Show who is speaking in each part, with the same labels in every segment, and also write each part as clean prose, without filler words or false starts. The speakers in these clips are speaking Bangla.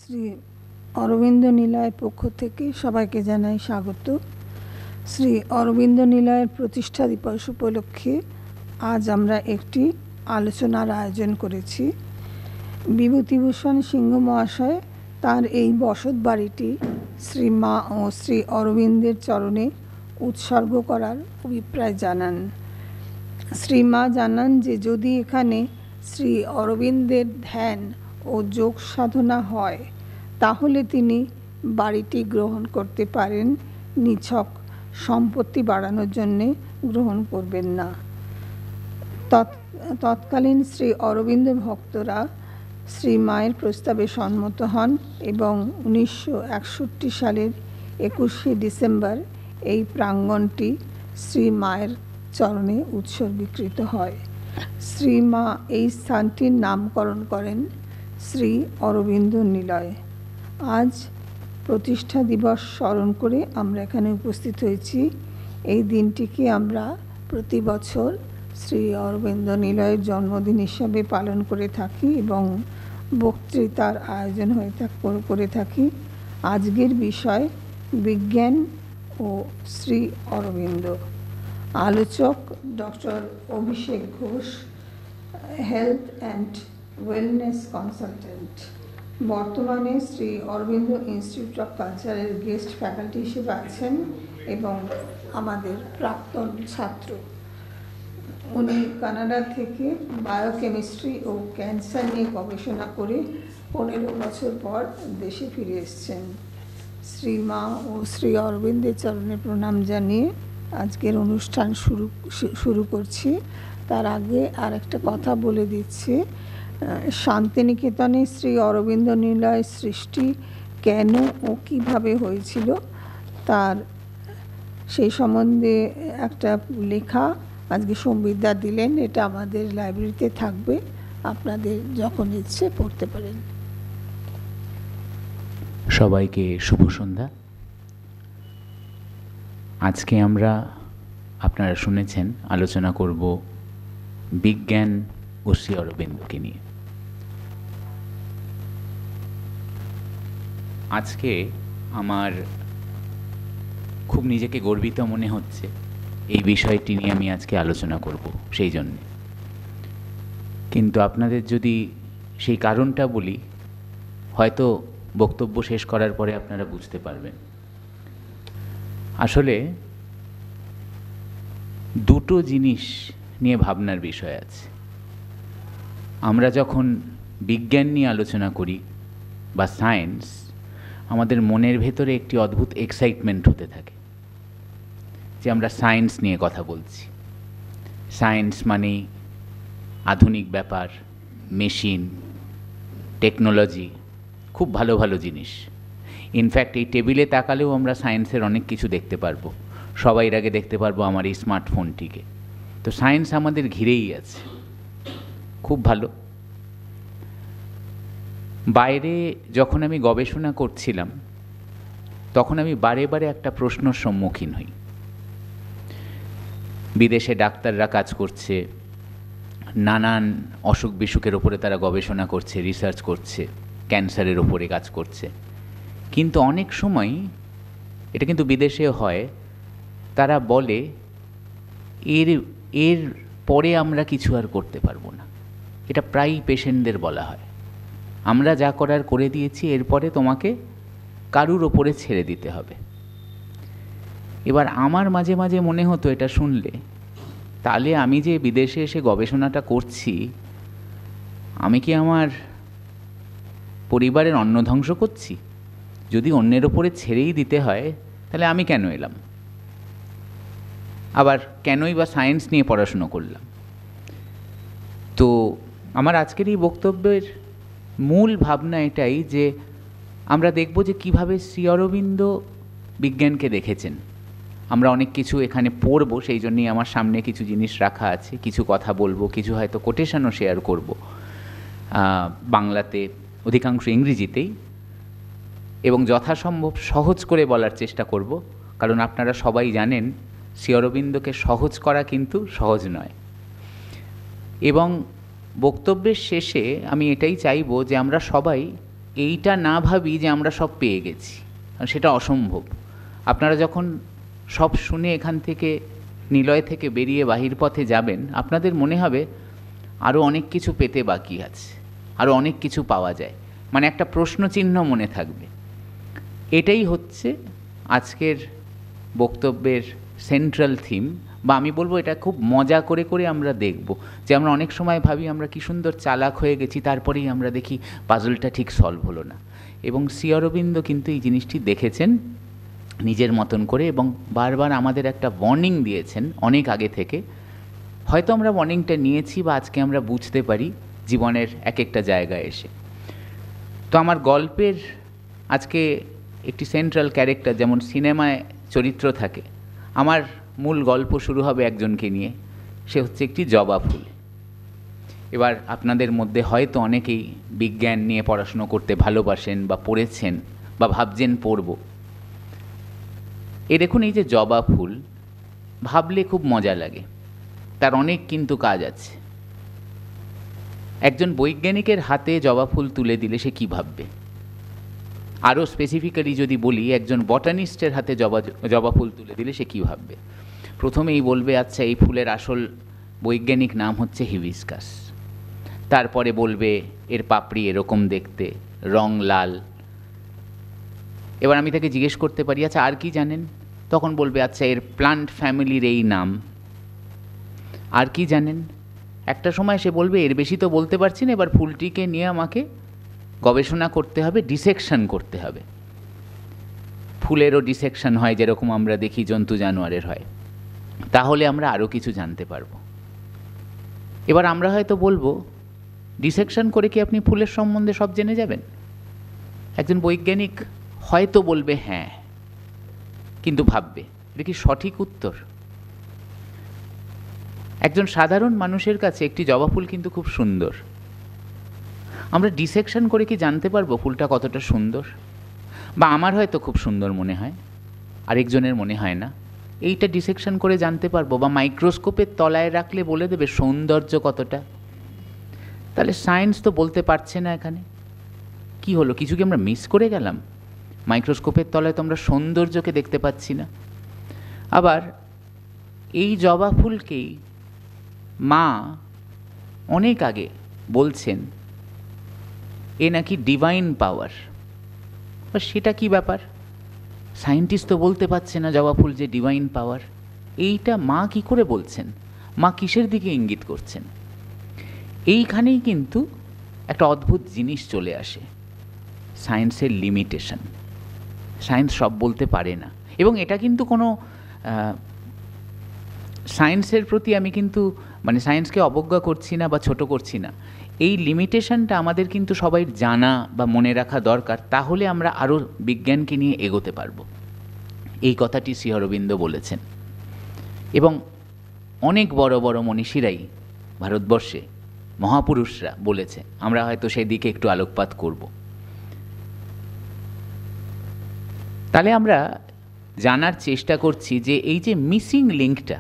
Speaker 1: শ্রী অরবিন্দ নিলয়ের পক্ষ থেকে সবাইকে জানাই স্বাগত। শ্রী অরবিন্দ নিলয়ের প্রতিষ্ঠা দিবস উপলক্ষে আজ আমরা একটি আলোচনার আয়োজন করেছি। বিভূতিভূষণ সিংহ মহাশয় তার এই বসত বাড়িটি শ্রী মা ও শ্রী অরবিন্দের চরণে উৎসর্গ করার অভিপ্রায় জানান। শ্রী মা জানান যে যদি এখানে শ্রী অরবিন্দের ধ্যান ও যোগ সাধনা হয় তাহলে তিনি বাড়িটি গ্রহণ করতে পারেন, নিছক সম্পত্তি বাড়ানোর জন্যে গ্রহণ করবেন না। তৎকালীন শ্রী অরবিন্দ ভক্তরা শ্রী মায়ের প্রস্তাবে সম্মত হন এবং 1961 সালের 21শে ডিসেম্বর এই প্রাঙ্গণটি শ্রী মায়ের চরণে উৎসর্গীকৃত হয়। শ্রী মা এই স্থানটির নামকরণ করেন শ্রী অরবিন্দ নিলয়। আজ প্রতিষ্ঠা দিবস স্মরণ করে আমরা এখানে উপস্থিত হয়েছি। এই দিনটিকে আমরা প্রতি বছর শ্রী অরবিন্দ নিলয়ের জন্মদিন হিসাবে পালন করে থাকি এবং বক্তৃতার আয়োজন করে থাকি। আজকের বিষয় বিজ্ঞান ও শ্রী অরবিন্দ। আলোচক doctor Abhishek Ghosh, health and wellness consultant. বর্তমানে শ্রী অরবিন্দ ইনস্টিটিউট অফ কালচারের গেস্ট ফ্যাকাল্টি হিসেবে আছেন এবং আমাদের প্রাক্তন ছাত্র। উনি কানাডা থেকে বায়োকেমিস্ট্রি ও ক্যান্সার নিয়ে গবেষণা করে 15 বছর পর দেশে ফিরে এসেছেন। শ্রী মা ও শ্রী অরবিন্দের চরণে প্রণাম জানিয়ে আজকের অনুষ্ঠান শুরু করছি। তার আগে আর একটা কথা বলে দিচ্ছি, শান্তিনিকেতনে শ্রী অরবিন্দ নিলয়ের সৃষ্টি কেন ও কিভাবে হয়েছিল তার সেই সম্বন্ধে একটা লেখা আজকে সম্বিদা দিলেন। এটা আমাদের লাইব্রেরিতে থাকবে, আপনাদের যখন ইচ্ছে পড়তে পারেন।
Speaker 2: সবাইকে শুভ সন্ধ্যা। আজকে আমরা, আপনারা শুনেছেন, আলোচনা করব বিজ্ঞান ও শ্রী অরবিন্দকে নিয়ে। আজকে আমার খুব নিজেকে গর্বিত মনে হচ্ছে এই বিষয়টি নিয়ে আমি আজকে আলোচনা করব সেই জন্যে। কিন্তু আপনাদের যদি সেই কারণটা বলি, হয়তো বক্তব্য শেষ করার পরে আপনারা বুঝতে পারবেন। আসলে দুটো জিনিস নিয়ে ভাবনার বিষয় আছে। আমরা যখন বিজ্ঞান নিয়ে আলোচনা করি বা সায়েন্স, আমাদের মনের ভেতরে একটি অদ্ভুত এক্সাইটমেন্ট হতে থাকে যে আমরা সায়েন্স নিয়ে কথা বলছি। সায়েন্স মানেই আধুনিক ব্যাপার, মেশিন, টেকনোলজি, খুব ভালো ভালো জিনিস। ইনফ্যাক্ট এই টেবিলে তাকালেও আমরা সায়েন্সের অনেক কিছু দেখতে পারবো। সবাই আগে দেখতে পারবো আমার এই স্মার্টফোনটিকে। তো সায়েন্স আমাদের ঘিরেই আছে, খুব ভালো। বাইরে যখন আমি গবেষণা করছিলাম তখন আমি বারে বারে একটা প্রশ্নর সম্মুখীন হই। বিদেশে ডাক্তাররা কাজ করছে, নানান অসুখ বিসুখের ওপরে তারা গবেষণা করছে, রিসার্চ করছে, ক্যান্সারের ওপরে কাজ করছে। কিন্তু অনেক সময়, এটা কিন্তু বিদেশেও হয়, তারা বলে এর পরে আমরা কিছু আর করতে পারবো না। এটা প্রায়ই পেশেন্টদের বলা হয়, আমরা যা করার করে দিয়েছি, এরপরে তোমাকে কারুর ওপরে ছেড়ে দিতে হবে। এবার আমার মাঝে মাঝে মনে হতো এটা শুনলে, তাহলে আমি যে বিদেশে এসে গবেষণাটা করছি, আমি কি আমার পরিবারের অন্ন ধ্বংস করছি? যদি অন্যের ওপরে ছেড়েই দিতে হয় তাহলে আমি কেন এলাম? আবার কেনই বা সায়েন্স নিয়ে পড়াশুনো করলাম? তো আমার আজকের এই বক্তব্যের মূল ভাবনা এটাই যে আমরা দেখব যে কীভাবে শ্রী অরবিন্দ বিজ্ঞানকে দেখেছেন। আমরা অনেক কিছু এখানে পড়ব, সেই জন্যই আমার সামনে কিছু জিনিস রাখা আছে, কিছু কথা বলবো, কিছু হয়তো কোটেশনও শেয়ার করব বাংলাতে, অধিকাংশ ইংরেজিতেই, এবং যথাসম্ভব সহজ করে বলার চেষ্টা করব। কারণ আপনারা সবাই জানেন শ্রী অরবিন্দকে সহজ করা কিন্তু সহজ নয়। এবং বক্তব্যের শেষে আমি এটাই চাইব যে আমরা সবাই এইটা না ভাবি যে আমরা সব পেয়ে গেছি, কারণ সেটা অসম্ভব। আপনারা যখন সব শুনে এখান থেকে নিলয় থেকে বেরিয়ে বাহির পথে যাবেন, আপনাদের মনে হবে আরও অনেক কিছু পেতে বাকি আছে, আরও অনেক কিছু পাওয়া যায়, মানে একটা প্রশ্নচিহ্ন মনে থাকবে। এটাই হচ্ছে আজকের বক্তব্যের সেন্ট্রাল থিম, বা আমি বলবো এটা খুব মজা করে করে আমরা দেখব। যে আমরা অনেক সময় ভাবি আমরা কি সুন্দর চালাক হয়ে গেছি, তারপরেই আমরা দেখি পাজলটা ঠিক সলভ হলো না। এবং শ্রী অরবিন্দ কিন্তু এই জিনিসটি দেখেছেন নিজের মতন করে, এবং বারবার আমাদের একটা ওয়ার্নিং দিয়েছেন অনেক আগে থেকে। হয়তো আমরা ওয়ার্নিংটা নিয়েছি বা আজকে আমরা বুঝতে পারি জীবনের এক একটা জায়গায় এসে। তো আমার গল্পের আজকে একটি সেন্ট্রাল ক্যারেক্টার, যেমন সিনেমায় চরিত্র থাকে, আমার মূল গল্প শুরু হবে একজনকে নিয়ে, সে হচ্ছে একটি জবা ফুল। এবার আপনাদের মধ্যে হয়তো অনেকেই বিজ্ঞান নিয়ে পড়াশুনো করতে ভালোবাসেন বা পড়েছেন বা ভাবছেন পড়ব। দেখুন, এই যে জবা ফুল, ভাবলে খুব মজা লাগে, তার অনেক কিন্তু কাজ আছে। একজন বৈজ্ঞানিকের হাতে জবা ফুল তুলে দিলে সে কী ভাববে? আরও স্পেসিফিক্যালি যদি বলি, একজন বটানিস্টের হাতে জবা ফুল তুলে দিলে সে কী ভাববে? প্রথমেই বলবে, আচ্ছা এই ফুলের আসল বৈজ্ঞানিক নাম হচ্ছে হিবিস্কাস। তারপরে বলবে এর পাপড়ি এরকম দেখতে, রং লাল। এবার আমি তাকে জিজ্ঞেস করতে পারি, আচ্ছা আর কি জানেন? তখন বলবে, আচ্ছা এর প্লান্ট ফ্যামিলির এই নাম। আর কি জানেন? একটা সময় সে বলবে, এর বেশি তো বলতে পারছি না, এবার ফুলটিকে নিয়ে আমাকে গবেষণা করতে হবে, ডিসেকশন করতে হবে। ফুলেরও ডিসেকশন হয়, যেরকম আমরা দেখি জন্তু জানোয়ারের হয়। তাহলে আমরা আরও কিছু জানতে পারবো। এবার আমরা হয়তো বলবো, ডিসেকশন করে কি আপনি ফুলের সম্বন্ধে সব জেনে যাবেন? একজন বৈজ্ঞানিক হয়তো বলবে হ্যাঁ, কিন্তু ভাববে এটা কি সঠিক উত্তর? একজন সাধারণ মানুষের কাছে একটি জবা ফুল কিন্তু খুব সুন্দর। আমরা ডিসেকশন করে কি জানতে পারবো ফুলটা কতটা সুন্দর? বা আমার হয়তো খুব সুন্দর মনে হয়, আরেকজনের মনে হয় না। এইটা ডিসেকশন করে জানতে পারবো? বা মাইক্রোস্কোপের তলায় রাখলে বলে দেবে সৌন্দর্য কতটা? তাহলে সায়েন্স তো বলতে পারছে না এখানে। কি হলো, কিছু কি আমরা মিস করে গেলাম? মাইক্রোস্কোপের তলায় তো আমরা সৌন্দর্যকে দেখতে পাচ্ছি না। আবার এই জবা ফুলকেই মা অনেক আগে বলছেন এ নাকি ডিভাইন পাওয়ার। সেটা কি ব্যাপার? সায়েন্টিস্ট তো বলতে পারছে না জবা ফুল যে ডিভাইন পাওয়ার। এইটা মা কি করে বলছেন? মা কিসের দিকে ইঙ্গিত করছেন? এইখানেই কিন্তু একটা অদ্ভুত জিনিস চলে আসে, সায়েন্সের লিমিটেশন। সায়েন্স সব বলতে পারে না, এবং এটা কিন্তু কোনো সায়েন্সের প্রতি আমি কিন্তু মানে সায়েন্সকে অবজ্ঞা করছি না বা ছোট করছি না। এই লিমিটেশনটা আমাদের কিন্তু সবাই জানা বা মনে রাখা দরকার, তাহলে আমরা আরও বিজ্ঞানকে নিয়ে এগোতে পারবো। এই কথাটি শ্রী অরবিন্দ বলেছেন, এবং অনেক বড় বড় মনীষীরাই ভারতবর্ষে, মহাপুরুষরা বলেছে। আমরা হয়তো সেই দিকে একটু আলোকপাত করব। তাহলে আমরা জানার চেষ্টা করছি যে এই যে মিসিং লিঙ্কটা,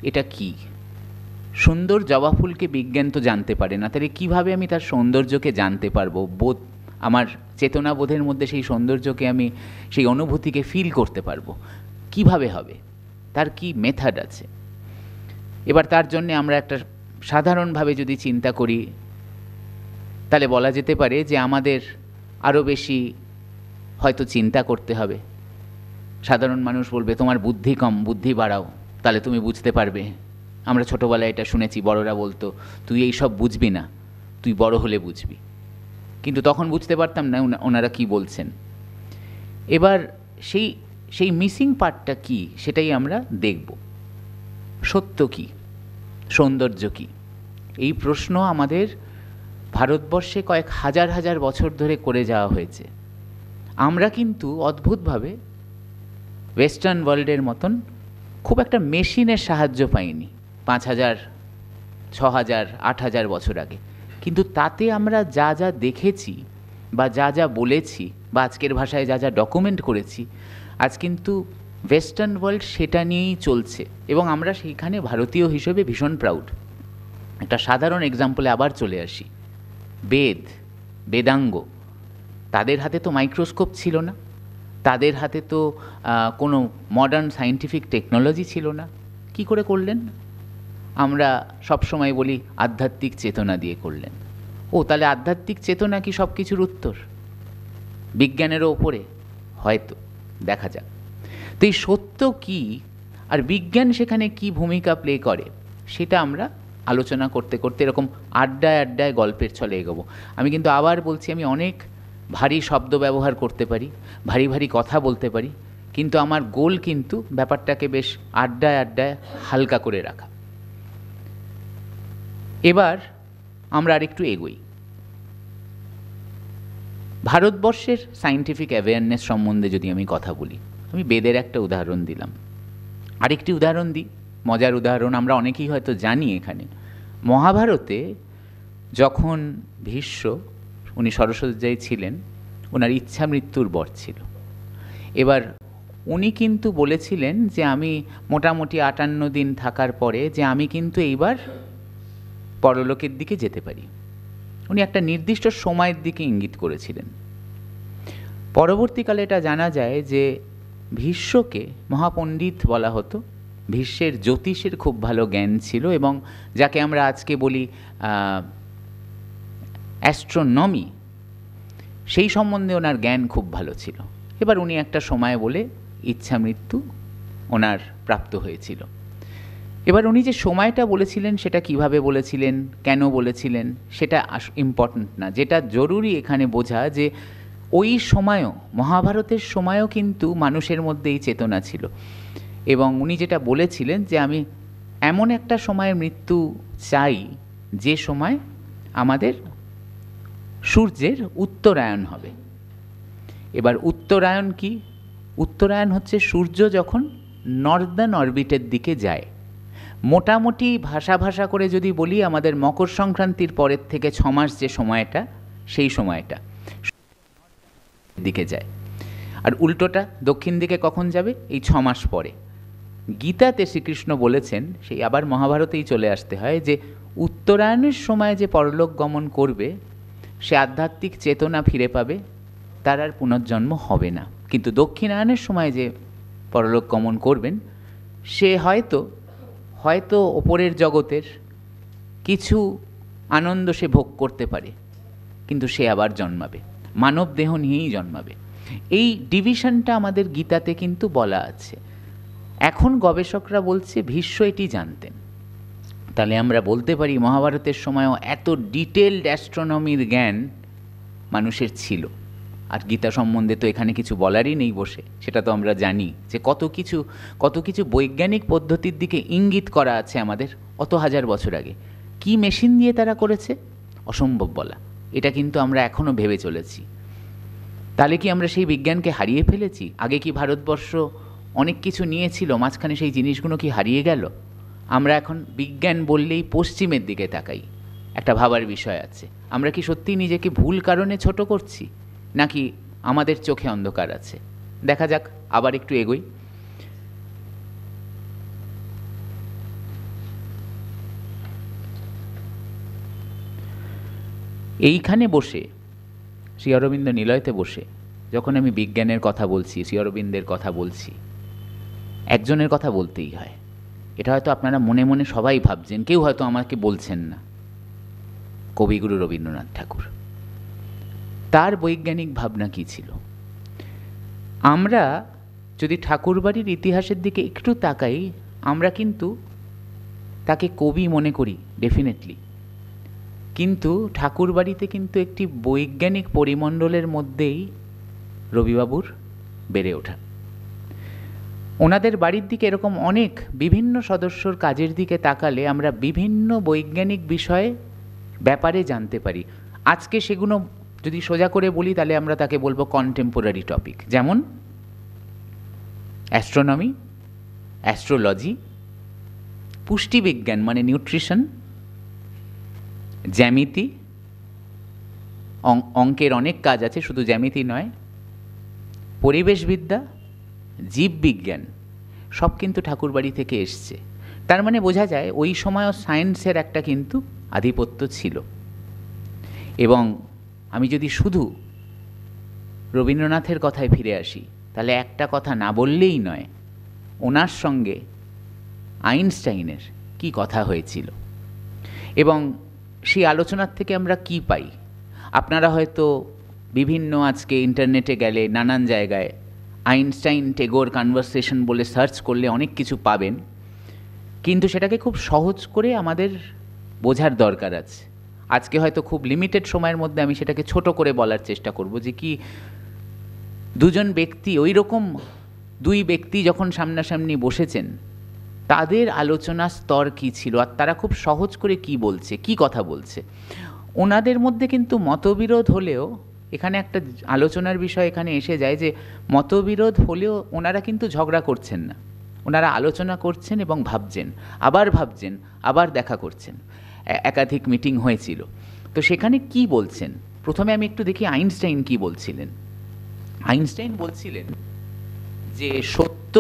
Speaker 2: এটা কি? সুন্দর জবা ফুলকে বিজ্ঞান তো জানতে পারে না, তাহলে কীভাবে আমি তার সৌন্দর্যকে জানতে পারবো? বোধ, আমার চেতনাবোধের মধ্যে সেই সৌন্দর্যকে আমি, সেই অনুভূতিকে ফিল করতে পারবো কিভাবে হবে? তার কি মেথড আছে? এবার তার জন্যে আমরা একটা সাধারণভাবে যদি চিন্তা করি, তাহলে বলা যেতে পারে যে আমাদের আরও বেশি হয়তো চিন্তা করতে হবে। সাধারণ মানুষ বলবে, তোমার বুদ্ধি কম, বুদ্ধি বাড়াও, তাহলে তুমি বুঝতে পারবে। আমরা ছোটোবেলায় এটা শুনেছি, বড়রা বলতো, তুই এই সব বুঝবি না, তুই বড় হলে বুঝবি। কিন্তু তখন বুঝতে পারতাম না ওনারা কি বলছেন। এবার সেই মিসিং পার্টটা কি, সেটাই আমরা দেখব। সত্য কি, সৌন্দর্য কি? এই প্রশ্ন আমাদের ভারতবর্ষে কয়েক হাজার হাজার বছর ধরে করে যাওয়া হয়েছে। আমরা কিন্তু অদ্ভুতভাবে ওয়েস্টার্ন ওয়ার্ল্ডের মতন খুব একটা মেশিনের সাহায্য পাইনি 5000, 6000, 8000 বছর আগে। কিন্তু তাতে আমরা যা যা দেখেছি বা যা যা বলেছি বা আজকের ভাষায় যা যা ডকুমেন্ট করেছি, আজ কিন্তু ওয়েস্টার্ন ওয়ার্ল্ড সেটা নিয়েই চলছে, এবং আমরা সেইখানে ভারতীয় হিসেবে ভীষণ প্রাউড। একটা সাধারণ এক্সাম্পলে আবার চলে আসি, বেদাঙ্গ। তাদের হাতে তো মাইক্রোস্কোপ ছিল না, তাদের হাতে তো কোনো মডার্ন সায়েন্টিফিক টেকনোলজি ছিল না। কি করে করলেন? আমরা সবসময় বলি আধ্যাত্মিক চেতনা দিয়ে করলেন। ও তাহলে আধ্যাত্মিক চেতনা কি সব কিছুর উত্তর? বিজ্ঞানেরও ওপরে? হয়তো, দেখা যাক। তো এই সত্য কী আর বিজ্ঞান সেখানে কি ভূমিকা প্লে করে সেটা আমরা আলোচনা করতে করতে এরকম আড্ডায় আড্ডায় গল্পের ছলে এগোবো। আমি কিন্তু আবার বলছি, আমি অনেক ভারী শব্দ ব্যবহার করতে পারি, ভারী ভারী কথা বলতে পারি, কিন্তু আমার গোল কিন্তু ব্যাপারটাকে বেশ আড্ডায় আড্ডায় হালকা করে রাখা। এবার আমরা আরেকটু এগোই। ভারতবর্ষের সায়েন্টিফিক অ্যাওয়ারনেস সম্বন্ধে যদি আমি কথা বলি, আমি বেদের একটা উদাহরণ দিলাম, আরেকটি উদাহরণ দিই, মজার উদাহরণ। আমরা অনেকেই হয়তো জানি, এখানে মহাভারতে যখন ভীষ্ম, উনি ষড়শয্যায় ছিলেন, ওনার ইচ্ছা মৃত্যুর বর ছিল। এবার উনি কিন্তু বলেছিলেন যে আমি মোটামুটি 58 দিন থাকার পরে যে আমি কিন্তু এইবার পরলোকের দিকে যেতে পারি। উনি একটা নির্দিষ্ট সময়ের দিকে ইঙ্গিত করেছিলেন। পরবর্তীকালে এটা জানা যায় যে ভীষ্মকে মহাপণ্ডিত বলা হতো, ভীষ্মের জ্যোতিষের খুব ভালো জ্ঞান ছিল, এবং যাকে আমরা আজকে বলি অ্যাস্ট্রোনমি, সেই সম্বন্ধে ওনার জ্ঞান খুব ভালো ছিল। এবার উনি একটা সময় বলে ইচ্ছা মৃত্যু ওনার প্রাপ্ত হয়েছিল। এবার উনি যে সময়টা বলেছিলেন সেটা কিভাবে বলেছিলেন, কেন বলেছিলেন, সেটা ইম্পর্ট্যান্ট না। যেটা জরুরি এখানে বোঝা যে ওই সময়ও, মহাভারতের সময়ও কিন্তু মানুষের মধ্যে এই চেতনা ছিল, এবং উনি যেটা বলেছিলেন যে আমি এমন একটা সময়ে মৃত্যু চাই যে সময় আমাদের সূর্যের উত্তরায়ণ হবে। এবার উত্তরায়ণ কি? উত্তরায়ণ হচ্ছে সূর্য যখন নর্দার্ন অরবিটের দিকে যায়। মোটামুটি ভাষা করে যদি বলি, আমাদের মকর সংক্রান্তির পরের থেকে 6 মাস যে সময়টা, সেই সময়টা দিকে যায়। আর উল্টোটা দক্ষিণ দিকে কখন যাবে? এই 6 মাস পরে। গীতাতে শ্রীকৃষ্ণ বলেছেন, সেই আবার মহাভারতেই চলে আসতে হয়, যে উত্তরায়ণের সময় যে পরলোক গমন করবে সে আধ্যাত্মিক চেতনা ফিরে পাবে, তার আর পুনর্জন্ম হবে না। কিন্তু দক্ষিণায়নের সময় যে পরলোক গমন করবেন সে হয়তো ওপরের জগতের কিছু আনন্দ সে ভোগ করতে পারে, কিন্তু সে আবার জন্মাবে, মানব দেহ নিয়েই জন্মাবে। এই ডিভিশনটা আমাদের গীতাতে কিন্তু বলা আছে। এখন গবেষকরা বলছে ভীষ্ম এটি জানতেন। তাহলে আমরা বলতে পারি মহাভারতের সময়ও এত ডিটেলড অ্যাস্ট্রোনমির জ্ঞান মানুষের ছিল। আর গীতা সম্বন্ধে তো এখানে কিছু বলারই নেই বসে, সেটা তো আমরা জানি যে কত কিছু বৈজ্ঞানিক পদ্ধতির দিকে ইঙ্গিত করা আছে আমাদের অত হাজার বছর আগে। কি মেশিন দিয়ে তারা করেছে অসম্ভব বলা, এটা কিন্তু আমরা এখনও ভেবে চলেছি। তাহলে কি আমরা সেই বিজ্ঞানকে হারিয়ে ফেলেছি? আগে কি ভারতবর্ষ অনেক কিছু নিয়েছিল, মাঝখানে সেই জিনিসগুলো কি হারিয়ে গেল? আমরা এখন বিজ্ঞান বললেই পশ্চিমের দিকে তাকাই, একটা ভাবার বিষয় আছে। আমরা কি সত্যিই নিজেকে ভুল কারণে ছোট করছি, নাকি আমাদের চোখে অন্ধকার আছে? দেখা যাক, আবার একটু এগোই। এইখানে বসে, শ্রী অরবিন্দ নিলয়তে বসে যখন আমি বিজ্ঞানের কথা বলছি, শ্রী অরবিন্দের কথা বলছি, একজনের কথা বলতেই হয়। এটা হয়তো আপনারা মনে মনে সবাই ভাবছেন, কেউ হয়তো আমাকে বলছেন না। কবিগুরু রবীন্দ্রনাথ ঠাকুর, তার বৈজ্ঞানিক ভাবনা কী ছিল? আমরা যদি ঠাকুরবাড়ির ইতিহাসের দিকে একটু তাকাই, আমরা কিন্তু তাকে কবি মনে করি ডেফিনেটলি, কিন্তু ঠাকুরবাড়িতে কিন্তু একটি বৈজ্ঞানিক পরিমণ্ডলের মধ্যেই রবিবাবুর বেড়ে ওঠা। ওনাদের বাড়ির দিকে এরকম অনেক বিভিন্ন সদস্যর কাজের দিকে তাকালে আমরা বিভিন্ন বৈজ্ঞানিক বিষয়ে ব্যাপারে জানতে পারি। আজকে সেগুলো যদি সোজা করে বলি তাহলে আমরা তাকে বলবো কন্টেম্পোরারি টপিক, যেমন অ্যাস্ট্রোনমি, অ্যাস্ট্রোলজি, পুষ্টিবিজ্ঞান মানে নিউট্রিশন, জ্যামিতি, অঙ্কের অনেক কাজ আছে, শুধু জ্যামিতি নয়, পরিবেশবিদ্যা, জীববিজ্ঞান, সব কিন্তু ঠাকুরবাড়ি থেকে এসছে। তার মানে বোঝা যায় ওই সময়ও সায়েন্সের একটা কিন্তু আধিপত্য ছিল। এবং আমি যদি শুধু রবীন্দ্রনাথের কথায় ফিরে আসি, তাহলে একটা কথা না বললেই নয়, ওনার সঙ্গে আইনস্টাইনের কি কথা হয়েছিল এবং সেই আলোচনার থেকে আমরা কি পাই। আপনারা হয়তো বিভিন্ন আজকে ইন্টারনেটে গেলে নানান জায়গায় আইনস্টাইন টেগোর কনভারসেশন বলে সার্চ করলে অনেক কিছু পাবেন, কিন্তু সেটাকে খুব সহজ করে আমাদের বোঝার দরকার আছে। আজকে হয়তো খুব লিমিটেড সময়ের মধ্যে আমি সেটাকে ছোট করে বলার চেষ্টা করব যে কি দুজন ব্যক্তি, ওই রকম দুই ব্যক্তি যখন সামনাসামনি বসেছেন তাদের আলোচনার স্তর কী ছিল আর তারা খুব সহজ করে কি বলছে, কি কথা বলছে। ওনাদের মধ্যে কিন্তু মতবিরোধ হলেও, এখানে একটা আলোচনার বিষয় এখানে এসে যায় যে মতবিরোধ হলেও ওনারা কিন্তু ঝগড়া করছেন না, ওনারা আলোচনা করছেন এবং ভাবছেন, আবার দেখা করছেন। একাধিক মিটিং হয়েছিল, তো সেখানে কি বলছেন প্রথমে আমি একটু দেখি আইনস্টাইন কি বলছিলেন। আইনস্টাইন বলছিলেন যে সত্য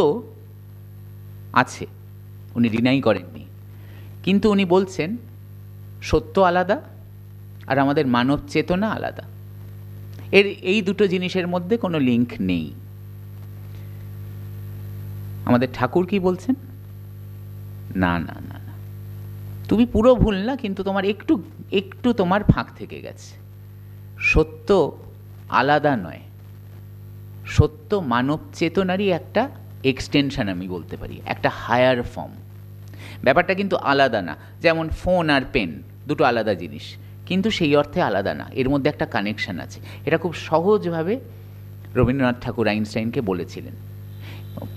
Speaker 2: আছে, উনি ডিনাই করেননি, কিন্তু উনি বলছেন সত্য আলাদা আর আমাদের মানব চেতনা আলাদা, এই দুটো জিনিসের মধ্যে কোনো লিঙ্ক নেই। আমাদের ঠাকুর কি বলছেন, না না না না, তুমি পুরো ভুল না, কিন্তু তোমার একটু তোমার ফাঁক থেকে গেছে। সত্য আলাদা নয়, সত্য মানব চেতনারই একটা এক্সটেনশন, আমি বলতে পারি একটা হায়ার ফর্ম। ব্যাপারটা কিন্তু আলাদা না, যেমন ফোন আর পেন দুটো আলাদা জিনিস, কিন্তু সেই অর্থে আলাদা না, এর মধ্যে একটা কানেকশান আছে। এটা খুব সহজভাবে রবীন্দ্রনাথ ঠাকুর আইনস্টাইনকে বলেছিলেন।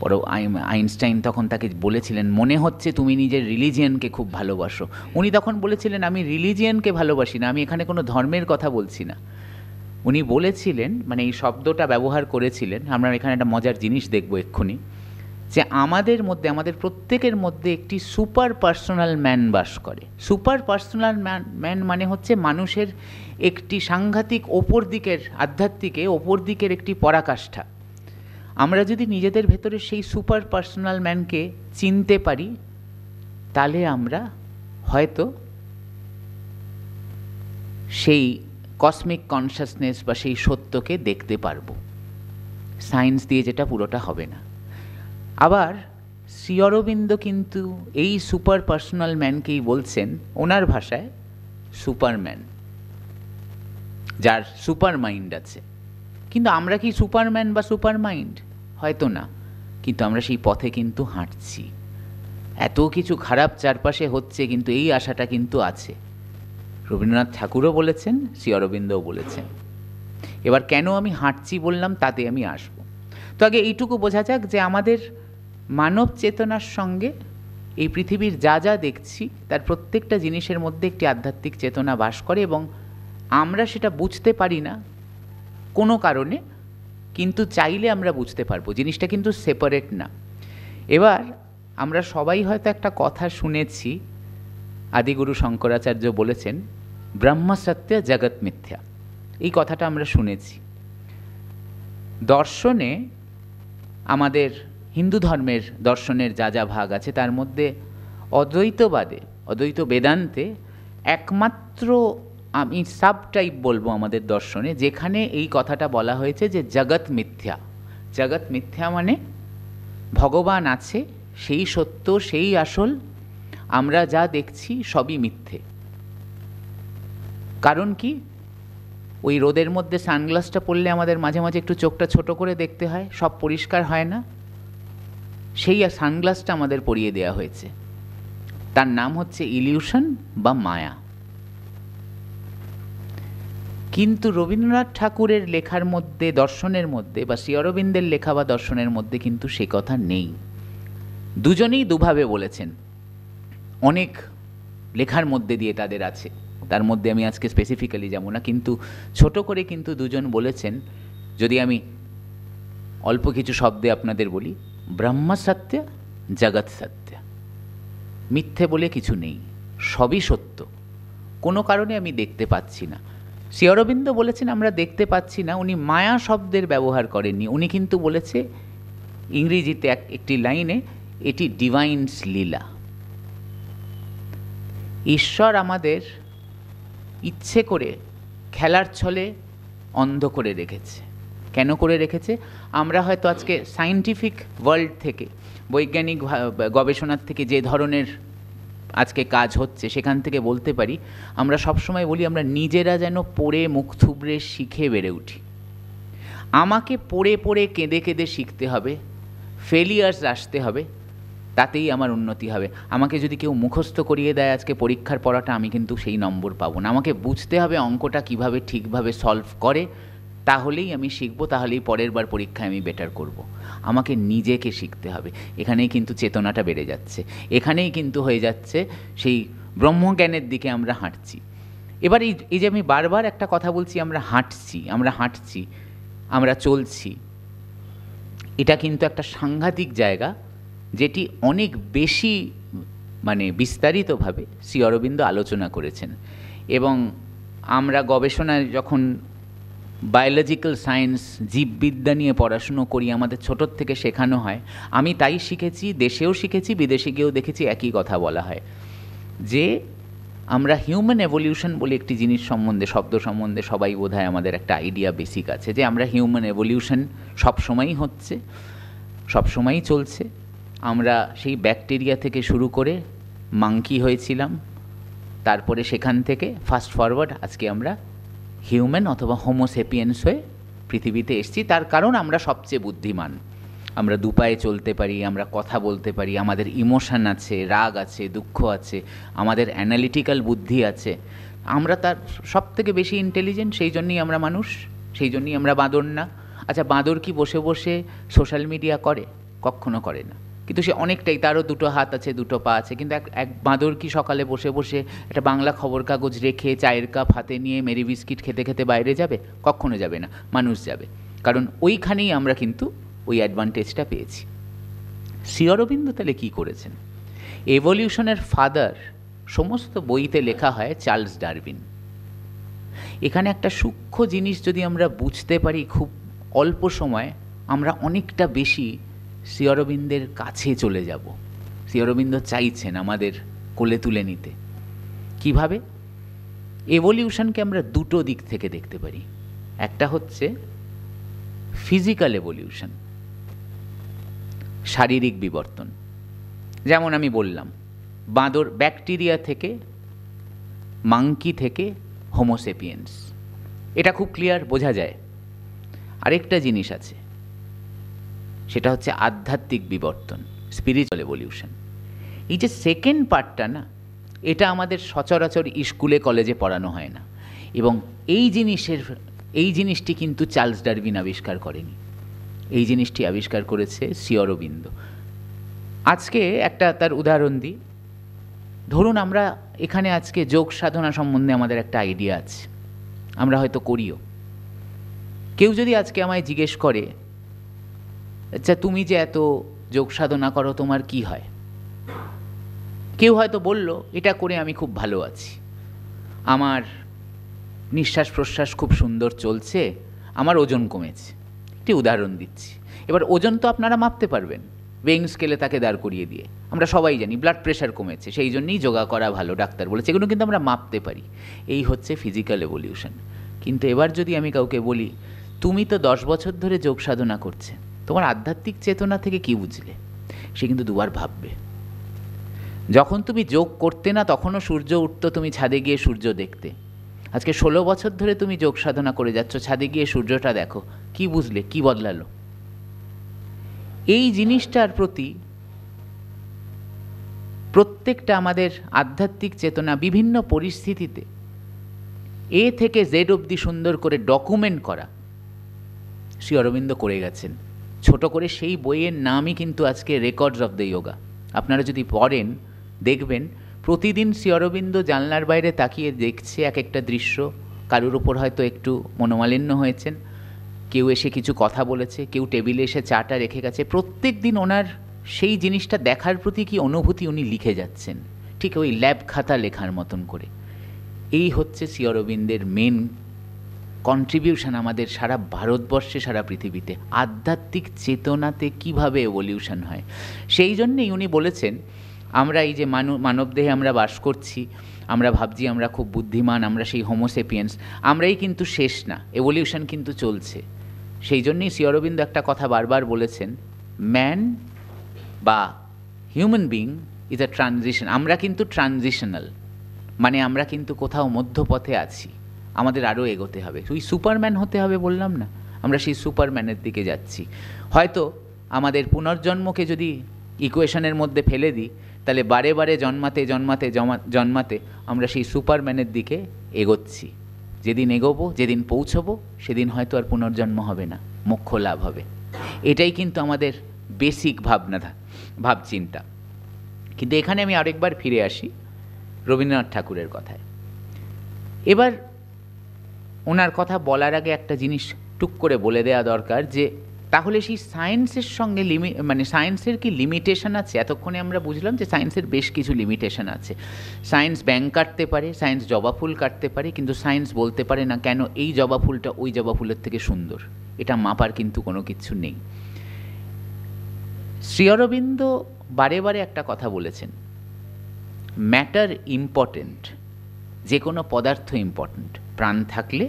Speaker 2: পরে আইনস্টাইন তখন তাকে বলেছিলেন, মনে হচ্ছে তুমি নিজের রিলিজিয়ানকে খুব ভালোবাসো। উনি তখন বলেছিলেন, আমি রিলিজিয়ানকে ভালোবাসি না, আমি এখানে কোনো ধর্মের কথা বলছি না। উনি বলেছিলেন, মানে এই শব্দটা ব্যবহার করেছিলেন, আমরা এখানে একটা মজার জিনিস দেখব এক্ষুনি, যে আমাদের মধ্যে, আমাদের প্রত্যেকের মধ্যে একটি সুপার পার্সোনাল ম্যান বাস করে। সুপার পার্সোনাল ম্যান মানে হচ্ছে মানুষের একটি সাংঘাতিক ওপর দিকের, আধ্যাত্মিকে ওপর দিকের একটি পরাকাষ্ঠা। আমরা যদি নিজেদের ভেতরে সেই সুপার পার্সোনাল ম্যানকে চিনতে পারি, তাহলে আমরা হয়তো সেই কসমিক কনসাসনেস বা সেই সত্যকে দেখতে পারবো। সায়েন্স দিয়ে যেটা পুরোটা হবে না। আবার শ্রী অরবিন্দ কিন্তু এই সুপার পার্সোনাল ম্যানকেই বলছেন ওনার ভাষায় সুপারম্যান, যার সুপার মাইন্ড আছে। কিন্তু আমরা কি সুপারম্যান বা সুপার মাইন্ড? হয়তো না, কিন্তু আমরা সেই পথে কিন্তু হাঁটছি। এত কিছু খারাপ চারপাশে হচ্ছে, কিন্তু এই আশাটা কিন্তু আছে। রবীন্দ্রনাথ ঠাকুরও বলেছেন, শ্রী অরবিন্দও বলেছেন। এবার কেন আমি হাঁটছি বললাম, তাতে আমি আসব। তো আগে এইটুকু বোঝা যাক যে আমাদের মানব চেতনার সঙ্গে এই পৃথিবীর যা যা দেখছি তার প্রত্যেকটা জিনিসের মধ্যে একটি আধ্যাত্মিক চেতনা বাস করে, এবং আমরা সেটা বুঝতে পারি না কোনো কারণে, কিন্তু চাইলে আমরা বুঝতে পারবো। জিনিসটা কিন্তু সেপারেট না। এবার আমরা সবাই হয়তো একটা কথা শুনেছি, আদিগুরু শঙ্করাচার্য বলেছেন, ব্রহ্ম সত্য জগৎ মিথ্যা। এই কথাটা আমরা শুনেছি। দর্শনে, আমাদের হিন্দু ধর্মের দর্শনের যা যা ভাগ আছে তার মধ্যে অদ্বৈতবাদে, অদ্বৈত বেদান্তে একমাত্র আমি সাব টাইপ বলবো আমাদের দর্শনে, যেখানে এই কথাটা বলা হয়েছে যে জগৎ মিথ্যা। জগৎ মিথ্যা মানে ভগবান আছে, সেই সত্য, সেই আসল, আমরা যা দেখছি সবই মিথ্যে। কারণ কি? ওই রোদের মধ্যে সানগ্লাসটা পরলে আমাদের মাঝে মাঝে একটু চোখটা ছোট করে দেখতে হয়, সব পরিষ্কার হয় না। সেই সানগ্লাসটা আমাদের পরিয়ে দেওয়া হয়েছে, তার নাম হচ্ছে ইলিউশন বা মায়া। কিন্তু রবীন্দ্রনাথ ঠাকুরের লেখার মধ্যে, দর্শনের মধ্যে, বা শ্রী অরবিন্দের লেখা বা দর্শনের মধ্যে কিন্তু সে কথা নেই। দুজনেই দুভাবে বলেছেন, অনেক লেখার মধ্যে দিয়ে তাদের আছে, তার মধ্যে আমি আজকে স্পেসিফিক্যালি যাব না, কিন্তু ছোট করে কিন্তু দুজন বলেছেন। যদি আমি অল্প কিছু শব্দে আপনাদের বলি, ব্রহ্ম সত্য জগৎ সত্য। মিথ্যে বলে কিছু নেই, সবই সত্য, কোনো কারণে আমি দেখতে পাচ্ছি না। শ্রী অরবিন্দ বলেছেন আমরা দেখতে পাচ্ছি না, উনি মায়া শব্দের ব্যবহার করেননি, উনি কিন্তু বলেছে ইংরেজিতে একটি লাইনে, এটি ডিভাইনস লীলা। ঈশ্বর আমাদের ইচ্ছে করে খেলার ছলে অন্ধ করে রেখেছে। কেন করে রেখেছে? আমরা হয়তো আজকে সায়েন্টিফিক ওয়ার্ল্ড থেকে, বৈজ্ঞানিক গবেষণার থেকে যে ধরনের আজকে কাজ হচ্ছে সেখান থেকে বলতে পারি, আমরা সবসময় বলি আমরা নিজেরা যেন পড়ে মুখ থুবড়ে শিখে বেড়ে উঠি। আমাকে পড়ে পড়ে কেঁদে কেঁদে শিখতে হবে, ফেলিয়ার্স আসতে হবে, তাতেই আমার উন্নতি হবে। আমাকে যদি কেউ মুখস্থ করিয়ে দেয় আজকে পরীক্ষার পড়াটা, আমি কিন্তু সেই নম্বর পাবো না। আমাকে বুঝতে হবে অঙ্কটা কিভাবে ঠিকভাবে সলভ করে, তাহলেই আমি শিখবো, তাহলেই পরের বার পরীক্ষায় আমি বেটার করব। আমাকে নিজেকে শিখতে হবে। এখানেই কিন্তু চেতনাটা বেড়ে যাচ্ছে, এখানেই কিন্তু হয়ে যাচ্ছে সেই ব্রহ্মজ্ঞানের দিকে আমরা হাঁটছি। এবার এই যে আমি বারবার একটা কথা বলছি, আমরা হাঁটছি, আমরা চলছি, এটা কিন্তু একটা সাংঘাতিক জায়গা, যেটি অনেক বেশি বিস্তারিতভাবে শ্রী অরবিন্দ আলোচনা করেছেন। এবং আমরা গবেষণায় যখন বায়োলজিক্যাল সায়েন্স, জীববিদ্যা নিয়ে পড়াশুনো করি, আমাদের ছোটোর থেকে শেখানো হয়, আমি তাই শিখেছি, দেশেও শিখেছি, বিদেশে গিয়েও দেখেছি একই কথা বলা হয়, যে আমরা হিউম্যান এভলিউশন বলে একটি জিনিস সম্বন্ধে, শব্দ সম্বন্ধে সবাই বোধহয় আমাদের একটা আইডিয়া বেসিক আছে, যে আমরা হিউম্যান এভলিউশন সবসময়ই হচ্ছে, সবসময়ই চলছে। আমরা সেই ব্যাকটেরিয়া থেকে শুরু করে মাংকি হয়েছিলাম, তারপরে সেখান থেকে ফাস্ট ফরওয়ার্ড আজকে আমরা হিউম্যান অথবা হোমোসেপিয়েন্স হয়ে পৃথিবীতে এসেছি। তার কারণ আমরা সবচেয়ে বুদ্ধিমান, আমরা দুপায়ে চলতে পারি, আমরা কথা বলতে পারি, আমাদের ইমোশন আছে, রাগ আছে, দুঃখ আছে, আমাদের অ্যানালিটিক্যাল বুদ্ধি আছে, আমরা তার সব থেকে বেশি ইন্টেলিজেন্ট। সেই জন্যই আমরা মানুষ, সেই জন্যই আমরা বাঁদর না। আচ্ছা, বাঁদর কি বসে বসে সোশ্যাল মিডিয়া করে? কখনো করে না, কিন্তু সে অনেকটাই, তারও দুটো হাত আছে, দুটো পা আছে, কিন্তু এক বাঁদর কি সকালে বসে বসে একটা বাংলা খবর কাগজ রেখে চায়ের কাপ হাতে নিয়ে মেরি বিস্কিট খেতে খেতে বাইরে যাবে? কখনো যাবে না। মানুষ যাবে, কারণ ওইখানেই আমরা কিন্তু ওই অ্যাডভান্টেজটা পেয়েছি। শ্রী অরবিন্দ তাহলে কী করেছেন? এভলিউশনের ফাদার সমস্ত বইতে লেখা হয় চার্লস ডারউইন। এখানে একটা সূক্ষ্ম জিনিস যদি আমরা বুঝতে পারি খুব অল্প সময়, আমরা অনেকটা বেশি শ্রী অরবিন্দের কাছে চলে যাব। শ্রী অরবিন্দ চাইছেন আমাদের কোলে তুলে নিতে। কিভাবে? এভলিউশনকে আমরা দুটো দিক থেকে দেখতে পারি। একটা হচ্ছে ফিজিক্যাল এভলিউশন, শারীরিক বিবর্তন। যেমন আমি বললাম, বাঁদর, ব্যাকটেরিয়া থেকে, মাংকি থেকে হোমোসেপিয়েন্স, এটা খুব ক্লিয়ার, বোঝা যায়। আরেকটা জিনিস আছে, সেটা হচ্ছে আধ্যাত্মিক বিবর্তন, স্পিরিচুয়াল এভলিউশন। এই যে সেকেন্ড পার্টটা না, এটা আমাদের সচরাচর স্কুলে কলেজে পড়ানো হয় না। এবং এই জিনিসটি কিন্তু চার্লস ডারউইন আবিষ্কার করেনি, এই জিনিসটি আবিষ্কার করেছে শ্রী অরবিন্দ। আজকে একটা তার উদাহরণ দিই। ধরুন আমরা এখানে আজকে যোগ সাধনা সম্বন্ধে আমাদের একটা আইডিয়া আছে, আমরা হয়তো করিও। কেউ যদি আজকে আমায় জিজ্ঞেস করে, আচ্ছা তুমি যে এত যোগ সাধনা করো, তোমার কি হয়? কেউ হয়তো বলল, এটা করে আমি খুব ভালো আছি, আমার নিঃশ্বাস প্রশ্বাস খুব সুন্দর চলছে, আমার ওজন কমেছে। একটি উদাহরণ দিচ্ছি। এবার ওজন তো আপনারা মাপতে পারবেন, ওয়েইং স্কেলে তাকে দাঁড় করিয়ে দিয়ে। আমরা সবাই জানি ব্লাড প্রেশার কমেছে, সেই জন্যই যোগা করা ভালো, ডাক্তার বলেছে। এগুলো কিন্তু আমরা মাপতে পারি। এই হচ্ছে ফিজিক্যাল এভলিউশন। কিন্তু এবার যদি আমি কাউকে বলি, তুমি তো 10 বছর ধরে যোগ সাধনা করছে, তোমার আধ্যাত্মিক চেতনা থেকে কি বুঝলে? সে কিন্তু দুবার ভাববে। যখন তুমি যোগ করতে না, তখনও সূর্য উঠতো, তুমি ছাদে গিয়ে সূর্য দেখতে। আজকে 16 বছর ধরে তুমি যোগ সাধনা করে যাচ্ছ, ছাদে গিয়ে সূর্যটা দেখো, কি বুঝলে, কি বদলালো? এই জিনিসটার প্রতি প্রত্যেকটা আমাদের আধ্যাত্মিক চেতনা বিভিন্ন পরিস্থিতিতে এ থেকে জেড অবধি সুন্দর করে ডকুমেন্ট করা শ্রী অরবিন্দ করে গেছেন। ছোট করে সেই বইয়ের নামই কিন্তু আজকে রেকর্ডস অফ দ্য যোগা। আপনারা যদি পড়েন দেখবেন, প্রতিদিন শ্রী অরবিন্দ জানলার বাইরে তাকিয়ে দেখছে এক একটা দৃশ্য। কারুর ওপর হয়তো একটু মনোমালিন্য হয়েছেন, কেউ এসে কিছু কথা বলেছে, কেউ টেবিলে এসে চাটা রেখে গেছে। প্রত্যেক দিন ওনার সেই জিনিসটা দেখার প্রতি কি অনুভূতি উনি লিখে যাচ্ছেন, ঠিক ওই ল্যাব খাতা লেখার মতন করে। এই হচ্ছে শ্রী অরবিন্দের মেন কন্ট্রিবিউশন আমাদের সারা ভারতবর্ষে, সারা পৃথিবীতে আধ্যাত্মিক চেতনাতে কিভাবে এভলিউশন হয়। সেই জন্যেই উনি বলেছেন, আমরা এই যে মানবদেহে আমরা বাস করছি, আমরা ভাবছি আমরা খুব বুদ্ধিমান, আমরা সেই হোমোসেপিয়েন্স, আমরাই কিন্তু শেষ না, এভলিউশন কিন্তু চলছে। সেই জন্যই শ্রী অরবিন্দ একটা কথা বারবার বলেছেন, ম্যান বা human being is a transition. আমরা কিন্তু ট্রানজিশনাল, মানে আমরা কিন্তু কোথাও মধ্যপথে আছি, আমাদের আরও এগোতে হবে। ওই সুপারম্যান হতে হবে বললাম না, আমরা সেই সুপারম্যানের দিকে যাচ্ছি। হয়তো আমাদের পুনর্জন্মকে যদি ইকুয়েশনের মধ্যে ফেলে দিই, তাহলে বারে বারে জন্মাতে জন্মাতে জন্মাতে আমরা সেই সুপারম্যানের দিকে এগোচ্ছি। যেদিন এগোবো, যেদিন পৌঁছবো, সেদিন হয়তো আর পুনর্জন্ম হবে না, মোক্ষ লাভ হবে। এটাই কিন্তু আমাদের বেসিক ভাবচিন্তা। কিন্তু এখানে আমি আরেকবার ফিরে আসি রবীন্দ্রনাথ ঠাকুরের কথায়। এবার ওনার কথা বলার আগে একটা জিনিস টুক করে বলে দেওয়া দরকার, যে তাহলে সেই সায়েন্সের সঙ্গে মানে সায়েন্সের কি লিমিটেশন আছে? এতক্ষণে আমরা বুঝলাম যে সায়েন্সের বেশ কিছু লিমিটেশন আছে। সায়েন্স ব্যাঙ কাটতে পারে, সায়েন্স জবা ফুল কাটতে পারে, কিন্তু সায়েন্স বলতে পারে না কেন এই জবা ফুলটা ওই জবা ফুলের থেকে সুন্দর। এটা মাপার কিন্তু কোনো কিছু নেই। শ্রী অরবিন্দ বারে বারে একটা কথা বলেছেন, ম্যাটার ইম্পর্টেন্ট, যে কোনো পদার্থ ইম্পর্টেন্ট। প্রাণ থাকলে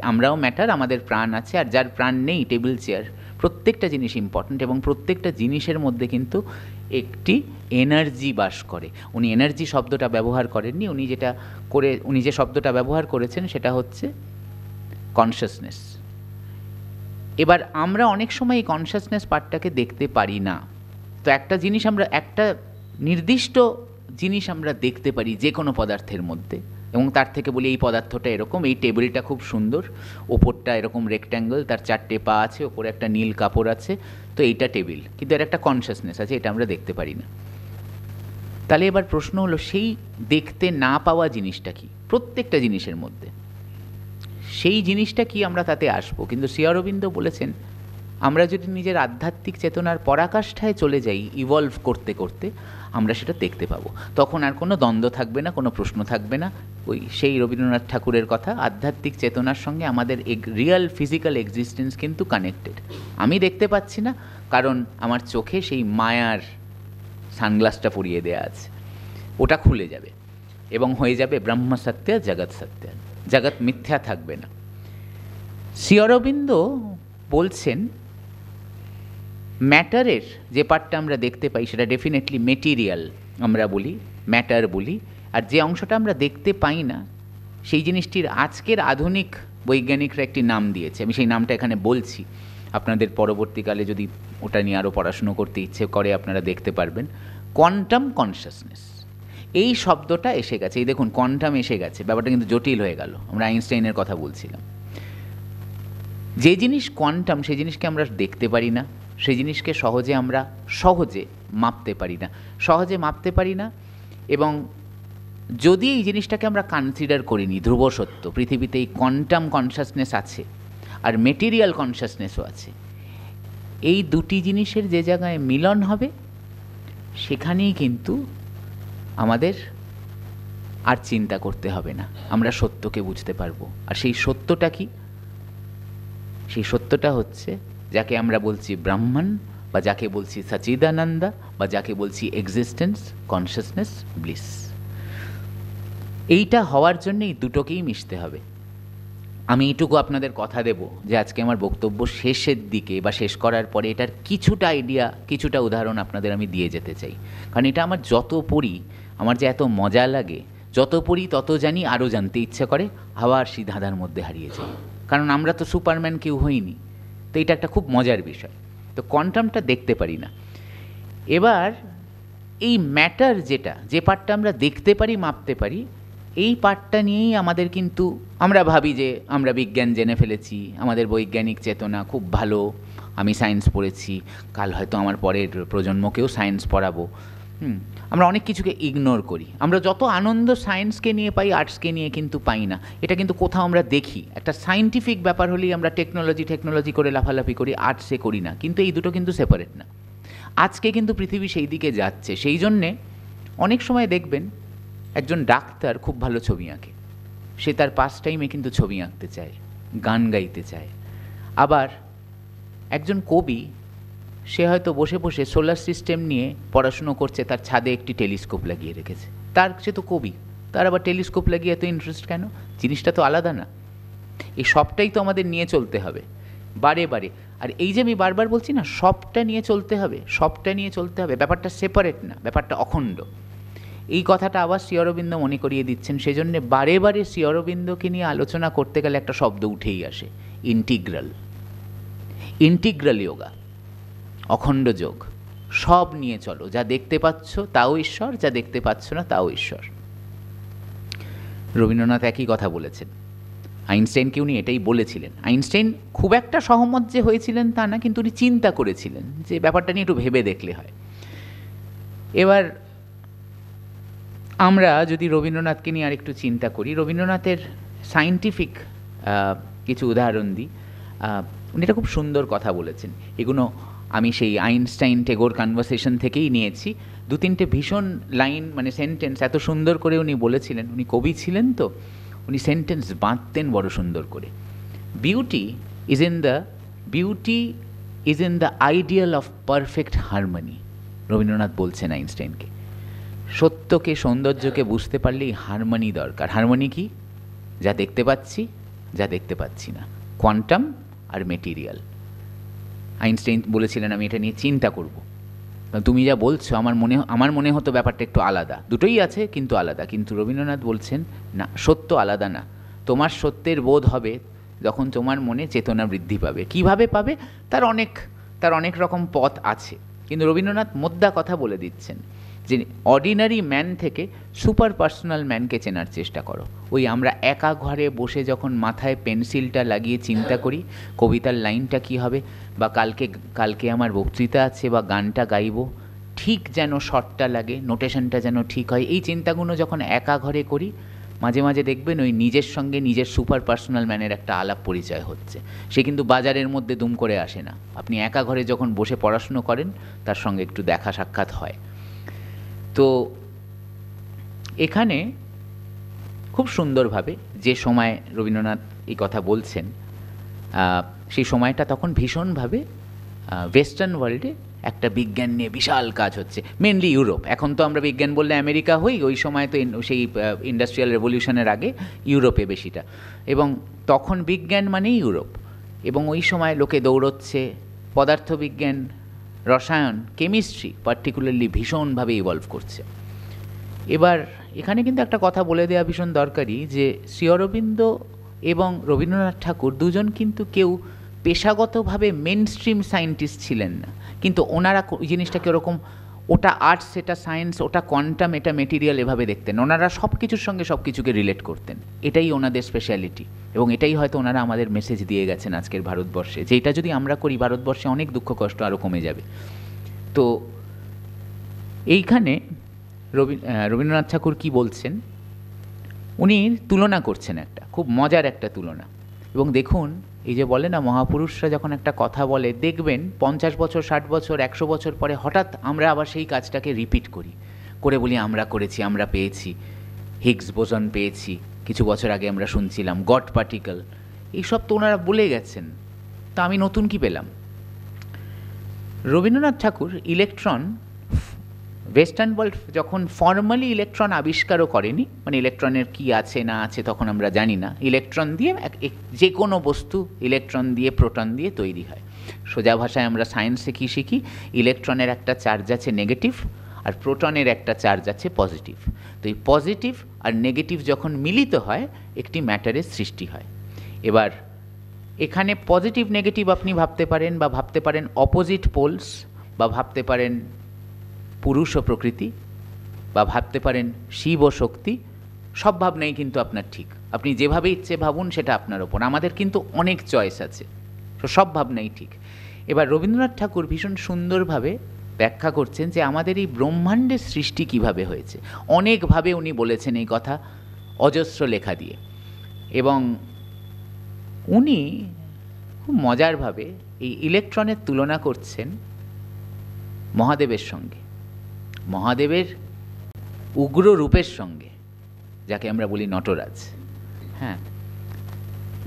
Speaker 2: আমরাও ম্যাটার, আমাদের প্রাণ আছে, আর যার প্রাণ নেই টেবিল চেয়ার, প্রত্যেকটা জিনিস ইম্পর্টেন্ট, এবং প্রত্যেকটা জিনিসের মধ্যে কিন্তু একটি এনার্জি বাস করে। উনি এনার্জি শব্দটা ব্যবহার করেননি, উনি যে শব্দটা ব্যবহার করেছেন সেটা হচ্ছে কনশাসনেস। এবার আমরা অনেক সময় এই কনশাসনেস পার্টটাকে দেখতে পারি না। তো একটা নির্দিষ্ট জিনিস আমরা দেখতে পারি যে কোনো পদার্থের মধ্যে, এবং তার থেকে বলি এই পদার্থটা এরকম, এই টেবিলটা খুব সুন্দর, ওপরটা এরকম রেক্ট্যাঙ্গেল, তার 4টে পা আছে, ওপরে একটা নীল কাপড় আছে, তো এইটা টেবিল, কিন্তু এর একটা কনশাসনেস আছে, এটা আমরা দেখতে পারি না। তাহলে এবার প্রশ্ন হলো, সেই দেখতে না পাওয়া জিনিসটা কি প্রত্যেকটা জিনিসের মধ্যে? সেই জিনিসটা কি আমরা তাতে আসবো। কিন্তু শ্রী অরবিন্দ বলেছেন, আমরা যদি নিজের আধ্যাত্মিক চেতনার পরাকাষ্ঠায় চলে যাই, ইভলভ করতে করতে, আমরা সেটা দেখতে পাবো। তখন আর কোনো দ্বন্দ্ব থাকবে না, কোনো প্রশ্ন থাকবে না। সেই রবীন্দ্রনাথ ঠাকুরের কথা, আধ্যাত্মিক চেতনার সঙ্গে আমাদের রিয়েল ফিজিক্যাল এক্সিস্টেন্স কিন্তু কানেক্টেড। আমি দেখতে পাচ্ছি না, কারণ আমার চোখে সেই মায়ার সানগ্লাসটা পরিয়ে দেওয়া আছে, ওটা খুলে যাবে এবং হয়ে যাবে ব্রহ্ম সত্য, জগৎ সত্য, জগৎ মিথ্যা থাকবে না। শ্রী অরবিন্দ বলছেন, ম্যাটারের যে পার্টটা আমরা দেখতে পাই সেটা ডেফিনেটলি মেটেরিয়াল আমরা বলি, ম্যাটার বলি, আর যে অংশটা আমরা দেখতে পাই না সেই জিনিসটির আজকের আধুনিক বৈজ্ঞানিকরা একটি নাম দিয়েছে। আমি সেই নামটা এখানে বলছি, আপনাদের পরবর্তীকালে যদি ওটা নিয়ে আরও পড়াশুনো করতে ইচ্ছে করে আপনারা দেখতে পারবেন। কোয়ান্টাম কনশাসনেস, এই শব্দটা এসে গেছে। এই দেখুন, কোয়ান্টাম এসে গেছে, ব্যাপারটা কিন্তু জটিল হয়ে গেল। আমরা আইনস্টাইনের কথা বলছিলাম। যে জিনিস কোয়ান্টাম, সেই জিনিসকে আমরা দেখতে পারি না, সেই জিনিসকে আমরা সহজে মাপতে পারি না। এবং যদি এই জিনিসটাকে আমরা কনসিডার করিনি ধ্রুব সত্য, পৃথিবীতে এই কোয়ান্টাম কনশাসনেস আছে আর মেটেরিয়াল কনশাসনেসও আছে, এই দুটি জিনিসের যে জায়গায় মিলন হবে সেখানেই কিন্তু আমাদের আর চিন্তা করতে হবে না, আমরা সত্যকে বুঝতে পারবো। আর সেই সত্যটা কি? সেই সত্যটা হচ্ছে যাকে আমরা বলছি ব্রাহ্মণ, বা যাকে বলছি সচিদানন্দ, বা যাকে বলছি এক্সিস্টেন্স, কনশাসনেস, ব্লিস। এইটা হওয়ার জন্য এই দুটোকেই মিশতে হবে। আমি এইটুকু আপনাদের কথা দেব যে আজকে আমার বক্তব্য শেষের দিকে বা শেষ করার পরে এটার কিছুটা আইডিয়া, কিছুটা উদাহরণ আপনাদের আমি দিয়ে যেতে চাই। কারণ এটা আমার যত পড়ি আমার যে এত মজা লাগে, যত পড়ি তত জানি, আরও জানতে ইচ্ছে করে, আবার সেই ধাঁধার মধ্যে হারিয়ে যাই। কারণ আমরা তো সুপারম্যান কেউ হইনি, তো এটা একটা খুব মজার বিষয়। তো কোয়ান্টামটা দেখতে পারি না। এবার এই ম্যাটার যে পার্টটা আমরা দেখতে পারি, মাপতে পারি, এই পার্টটা নিয়েই আমাদের কিন্তু আমরা ভাবি যে আমরা বিজ্ঞান জেনে ফেলেছি, আমাদের বৈজ্ঞানিক চেতনা খুব ভালো, আমি সায়েন্স পড়েছি, কাল হয়তো আমার পরের প্রজন্মকেও সায়েন্স পড়াবো। আমরা অনেক কিছুকে ইগনোর করি। আমরা যত আনন্দ সায়েন্সকে নিয়ে পাই, আর্টসকে নিয়ে কিন্তু পাই না। এটা কিন্তু কোথাও আমরা দেখি, একটা সায়েন্টিফিক ব্যাপার হলেই আমরা টেকনোলজি করে লাফালাফি করি, আর্টসে করি না। কিন্তু এই দুটো কিন্তু সেপারেট না। আজকে কিন্তু পৃথিবী সেই দিকে যাচ্ছে। সেই জন্যে অনেক সময় দেখবেন একজন ডাক্তার খুব ভালো ছবি আঁকে, সে তার পাস টাইমে কিন্তু ছবি আঁকতে চায়, গান গাইতে চায়। আবার একজন কবি, সে হয়তো বসে বসে সোলার সিস্টেম নিয়ে পড়াশুনো করছে, তার ছাদে একটি টেলিস্কোপ লাগিয়ে রেখেছে। সে তো কবি, তার আবার টেলিস্কোপ লাগিয়ে এত ইন্টারেস্ট কেন? জিনিসটা তো আলাদা না? এই সবটাই তো আমাদের নিয়ে চলতে হবে। বারে বারে। আর এই যে আমি বারবার বলছি না, সবটা নিয়ে চলতে হবে, সবটা নিয়ে চলতে হবে, ব্যাপারটা সেপারেট না, ব্যাপারটা অখণ্ড। এই কথাটা আবার শ্রী অরবিন্দ মনে করিয়ে দিচ্ছেন। সেজন্য বারে বারে শ্রী অরবিন্দকে নিয়ে আলোচনা করতে গেলে একটা শব্দ উঠেই আসে, ইন্টিগ্রাল। ইন্টিগ্রাল যোগা, অখণ্ড যোগ, সব নিয়ে চলো, যা দেখতে পাচ্ছ তাও ঈশ্বর, যা দেখতে পাচ্ছ না তাও ঈশ্বর। রবীন্দ্রনাথ একই কথা বলেছেন, আইনস্টাইনকে উনি এটাই বলেছিলেন। আইনস্টাইন খুব একটা সহমত যে হয়েছিলেন তা না, কিন্তু উনি চিন্তা করেছিলেন যে ব্যাপারটা নিয়ে একটু ভেবে দেখলে হয়। এবার আমরা যদি রবীন্দ্রনাথকে নিয়ে আর একটু চিন্তা করি, রবীন্দ্রনাথের সায়েন্টিফিক কিছু উদাহরণ দিই। উনি এটা খুব সুন্দর কথা বলেছেন, এগুলো আমি সেই আইনস্টাইন টেগোর কনভারসেশন থেকেই নিয়েছি। দু তিনটে ভীষণ লাইন, মানে সেন্টেন্স এত সুন্দর করে উনি বলেছিলেন। উনি কবি ছিলেন তো, উনি সেন্টেন্স বাঁধতেন বড় সুন্দর করে। Beauty is in the ideal of perfect harmony. Rabindranath বলছেন আইনস্টাইনকে, সত্যকে, সৌন্দর্যকে বুঝতে পারলেই হারমোনি দরকার। হারমোনি কি? যা দেখতে পাচ্ছি, যা দেখতে পাচ্ছি না, কোয়ান্টাম আর মেটেরিয়াল। আইনস্টাইন বলেছিলেন আমি এটা নিয়ে চিন্তা করব, তুমি যা বলছো আমার মনে হতো ব্যাপারটা একটু আলাদা, দুটোই আছে কিন্তু আলাদা। কিন্তু রবীন্দ্রনাথ বলছেন না, সত্য আলাদা না। তোমার সত্যের বোধ হবে যখন তোমার মনে চেতনা বৃদ্ধি পাবে। কিভাবে পাবে তার অনেক রকম পথ আছে, কিন্তু রবীন্দ্রনাথ মোদ্দা কথা বলে দিচ্ছেন যে অর্ডিনারি ম্যান থেকে সুপার পার্সোনাল ম্যানকে চেনার চেষ্টা করো। ওই আমরা একা ঘরে বসে যখন মাথায় পেন্সিলটা লাগিয়ে চিন্তা করি কবিতার লাইনটা কী হবে, বা কালকে আমার বক্তৃতা আছে বা গানটা গাইব, ঠিক যেন শটটা লাগে, নোটেশনটা যেন ঠিক হয়, এই চিন্তাগুলো যখন একা ঘরে করি, মাঝে মাঝে দেখবেন ওই নিজের সঙ্গে নিজের সুপার পার্সোনাল ম্যানের একটা আলাপ পরিচয় হচ্ছে। সে কিন্তু বাজারের মধ্যে দুম করে আসে না, আপনি একা ঘরে যখন বসে পড়াশুনো করেন তার সঙ্গে একটু দেখা সাক্ষাৎ হয়। তো এখানে খুব সুন্দরভাবে যে সময় রবীন্দ্রনাথ এই কথা বলছেন, সেই সময়টা তখন ভীষণভাবে ওয়েস্টার্ন ওয়ার্ল্ডে একটা বিজ্ঞান নিয়ে বিশাল কাজ হচ্ছে, মেনলি ইউরোপ। এখন তো আমরা বিজ্ঞান বললে আমেরিকা হই, ওই সময় তো সেই ইন্ডাস্ট্রিয়াল রেভলিউশনের আগে ইউরোপে বেশিটা, এবং তখন বিজ্ঞান মানেই ইউরোপ। এবং ওই সময় লোকে দৌড়চ্ছে, পদার্থবিজ্ঞান, রসায়ন, কেমিস্ট্রি পার্টিকুলারলি ভীষণভাবে ইভলভ করছে। এবার এখানে কিন্তু একটা কথা বলে দেওয়া ভীষণ দরকারি, যে শ্রী অরবিন্দ এবং রবীন্দ্রনাথ ঠাকুর দুজন কিন্তু কেউ পেশাগতভাবে মেন স্ট্রিম সায়েন্টিস্ট ছিলেন না, কিন্তু ওনারা ওই জিনিসটাকে ওরকম, ওটা আর্টস, এটা সায়েন্স, ওটা কোয়ান্টাম, এটা মেটেরিয়াল, এভাবে দেখতেন। ওনারা সব কিছুর সঙ্গে সব কিছুকে রিলেট করতেন, এটাই ওনাদের স্পেশালিটি। এবং এটাই হয়তো ওনারা আমাদের মেসেজ দিয়ে গেছেন আজকের ভারতবর্ষে, যে এটা যদি আমরা করি ভারতবর্ষে অনেক দুঃখ কষ্ট আরও কমে যাবে। তো এইখানে রবীন্দ্রনাথ ঠাকুর কি বলছেন, উনি তুলনা করছেন, একটা খুব মজার একটা তুলনা। এবং দেখুন, এই যে বলে না মহাপুরুষরা যখন একটা কথা বলে, দেখবেন 50 বছর, 60 বছর, 100 বছর পরে হঠাৎ আমরা আবার সেই কাজটাকে রিপিট করে বলি আমরা করেছি, আমরা পেয়েছি, হিগস বোসন পেয়েছি, কিছু বছর আগে আমরা শুনছিলাম গড পার্টিকেল, এইসব তো ওনারা বলে গেছেন। তা আমি নতুন কি পেলাম? রবীন্দ্রনাথ ঠাকুর ইলেকট্রন, ওয়েস্টার্ন ওয়ার্ল্ড যখন ফর্মালি ইলেকট্রন আবিষ্কারও করেনি, মানে ইলেকট্রনের কি আছে না আছে তখন আমরা জানি না, ইলেকট্রন দিয়ে যে কোনো বস্তু ইলেকট্রন দিয়ে, প্রোটন দিয়ে তৈরি হয়। সোজা ভাষায় আমরা সায়েন্সে কী শিখি, ইলেকট্রনের একটা চার্জ আছে নেগেটিভ, আর প্রোটনের একটা চার্জ আছে পজিটিভ। তো এই পজিটিভ আর নেগেটিভ যখন মিলিত হয় একটি ম্যাটারের সৃষ্টি হয়। এবার এখানে পজিটিভ নেগেটিভ আপনি ভাবতে পারেন, বা ভাবতে পারেন অপোজিট পোলস, বা ভাবতে পারেন পুরুষ ও প্রকৃতি, বা ভাবতে পারেন শিব ও শক্তি। সব ভাবনাই কিন্তু আপনার ঠিক, আপনি যেভাবে ইচ্ছে ভাবুন সেটা আপনার ওপর, আমাদের কিন্তু অনেক চয়েস আছে, তো সব ভাবনাই ঠিক। এবার রবীন্দ্রনাথ ঠাকুর ভীষণ সুন্দরভাবে ব্যাখ্যা করছেন যে আমাদের এই ব্রহ্মাণ্ডের সৃষ্টি কিভাবে হয়েছে। অনেকভাবে উনি বলেছেন এই কথা, অজস্র লেখা দিয়ে। এবং উনি খুব মজারভাবে এই ইলেকট্রনের তুলনা করছেন মহাদেবের সঙ্গে, মহাদেবের উগ্র রূপের সঙ্গে, যাকে আমরা বলি নটরাজ। হ্যাঁ,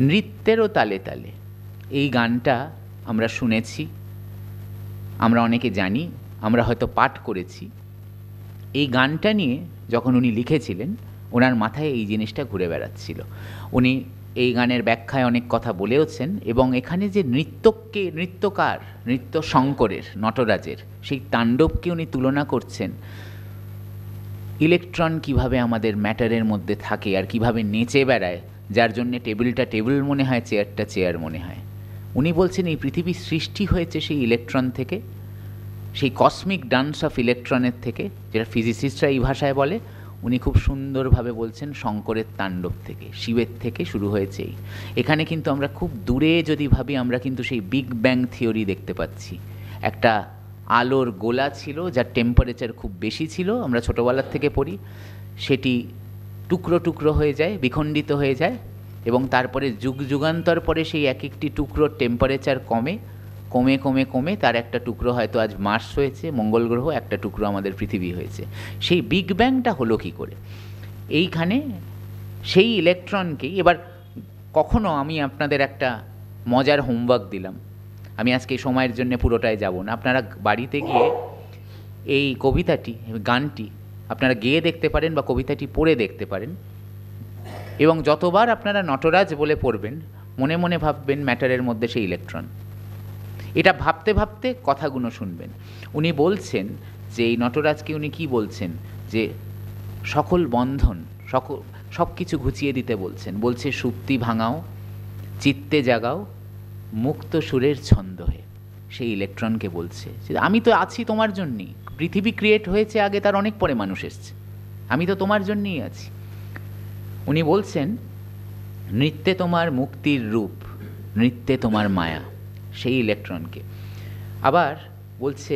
Speaker 2: নৃত্যেরও তালে তালে এই গানটা আমরা শুনেছি, আমরা অনেকে জানি, আমরা হয়তো পাঠ করেছি। এই গানটা নিয়ে যখন উনি লিখেছিলেন, ওনার মাথায় এই জিনিসটা ঘুরে বেড়াচ্ছিল। উনি এই গানের ব্যাখ্যায় অনেক কথা বলেওছেন, এবং এখানে যে নৃত্যকার, নৃত্য শঙ্করের, নটরাজের সেই তাণ্ডবকে উনি তুলনা করছেন ইলেকট্রন কিভাবে আমাদের ম্যাটারের মধ্যে থাকে আর কিভাবে নেচে বেড়ায়, যার জন্যে টেবিলটা টেবিল মনে হয়, চেয়ারটা চেয়ার মনে হয়। উনি বলছেন এই পৃথিবীর সৃষ্টি হয়েছে সেই ইলেকট্রন থেকে, সেই কসমিক ডান্স অফ ইলেকট্রনের থেকে, যেটা ফিজিসিস্টরা এই ভাষায় বলে। উনি খুব সুন্দরভাবে বলছেন শঙ্করের তাণ্ডব থেকে, শিবের থেকে শুরু হয়েছে। এখানে কিন্তু আমরা খুব দূরে যদি ভাবি, আমরা কিন্তু সেই বিগ ব্যাং থিওরি দেখতে পাচ্ছি। একটা আলোর গোলা ছিল যার টেম্পারেচার খুব বেশি ছিল, আমরা ছোটোবেলার থেকে পড়ি, সেটি টুকরো টুকরো হয়ে যায়, বিখণ্ডিত হয়ে যায়, এবং তারপরে যুগান্তর পরে সেই এক একটি টুকরোর টেম্পারেচার কমে কমে কমে কমে তার একটা টুকরো হয়তো আজ মার্স হয়েছে, মঙ্গল গ্রহ, একটা টুকরো আমাদের পৃথিবী হয়েছে। সেই বিগ ব্যাংটা হলো কী করে? এইখানে সেই ইলেকট্রনকেই এবার কখনো আমি আপনাদের একটা মজার হোমওয়ার্ক দিলাম, আমি আজকে সময়ের জন্য পুরোটাই যাব না, আপনারা বাড়িতে গিয়ে এই কবিতাটি, গানটি আপনারা গেয়ে দেখতে পারেন বা কবিতাটি পড়ে দেখতে পারেন, এবং যতবার আপনারা নটরাজ বলে পড়বেন মনে মনে ভাববেন ম্যাটারের মধ্যে সেই ইলেকট্রন। এটা ভাবতে ভাবতে কথাগুলো শুনবেন। উনি বলছেন যে এই নটরাজকে উনি কী বলছেন, যে সকল বন্ধন, সব কিছু ঘুচিয়ে দিতে বলছেন। বলছে সুপ্তি ভাঙাও, চিত্তে জাগাও, মুক্ত সুরের ছন্দ হয়ে। সেই ইলেকট্রনকে বলছে যে আমি তো আছি তোমার জন্যই, পৃথিবী ক্রিয়েট হয়েছে আগে, তার অনেক পরে মানুষ এসছে, আমি তো তোমার জন্যই আছি। উনি বলছেন নৃত্যে তোমার মুক্তির রূপ, নৃত্যে তোমার মায়া, সেই ইলেকট্রনকে। আবার বলছে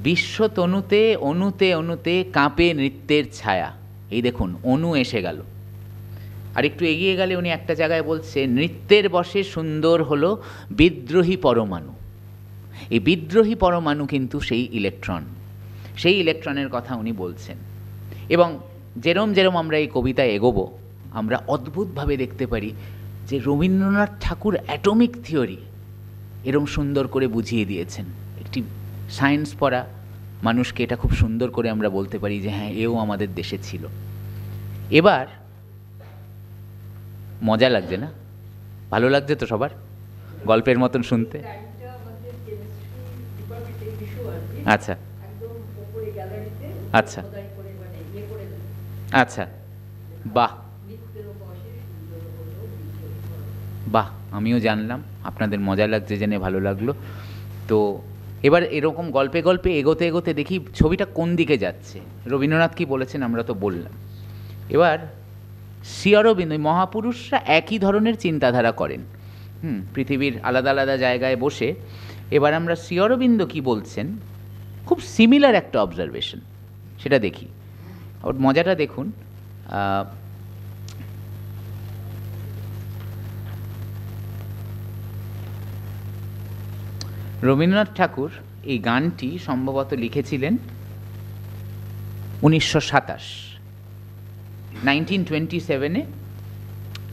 Speaker 2: বিশ্বতনুতে অনুতে অনুতে কাঁপে নৃত্যের ছায়া। এই দেখুন অনু এসে গেল। আর একটু এগিয়ে গেলে উনি একটা জায়গায় বলছে নৃত্যের বশে সুন্দর হলো বিদ্রোহী পরমাণু। এই বিদ্রোহী পরমাণু কিন্তু সেই ইলেকট্রন, সেই ইলেকট্রনের কথা উনি বলছেন। এবং যেরম যেরম আমরা এই কবিতায় এগোবো, আমরা অদ্ভুতভাবে দেখতে পারি যে রবীন্দ্রনাথ ঠাকুর অ্যাটমিক থিওরি এরম সুন্দর করে বুঝিয়ে দিয়েছেন। একটি সায়েন্স পড়া মানুষকে এটা খুব সুন্দর করে আমরা বলতে পারি যে হ্যাঁ, এও আমাদের দেশে ছিল। এবার মজা লাগছে না? ভালো লাগছে তো সবার গল্পের মতন শুনতে? আচ্ছা আচ্ছা আচ্ছা, বাহ বাহ, আমিও জানলাম, আপনাদের মজা লাগছে জেনে ভালো লাগলো। তো এবার এরকম গল্পে গল্পে এগোতে এগোতে দেখি ছবিটা কোন দিকে যাচ্ছে। রবীন্দ্রনাথ কী বলেছেন আমরা তো বললাম। এবার শ্রী অরবিন্দ, মহাপুরুষরা একই ধরনের চিন্তাধারা করেন পৃথিবীর আলাদা আলাদা জায়গায় বসে। এবার আমরা শ্রী অরবিন্দ কী বলছেন, খুব সিমিলার একটা অবজারভেশন, সেটা দেখি। ওর মজাটা দেখুন। রবীন্দ্রনাথ ঠাকুর এই গানটি সম্ভবত লিখেছিলেন 1927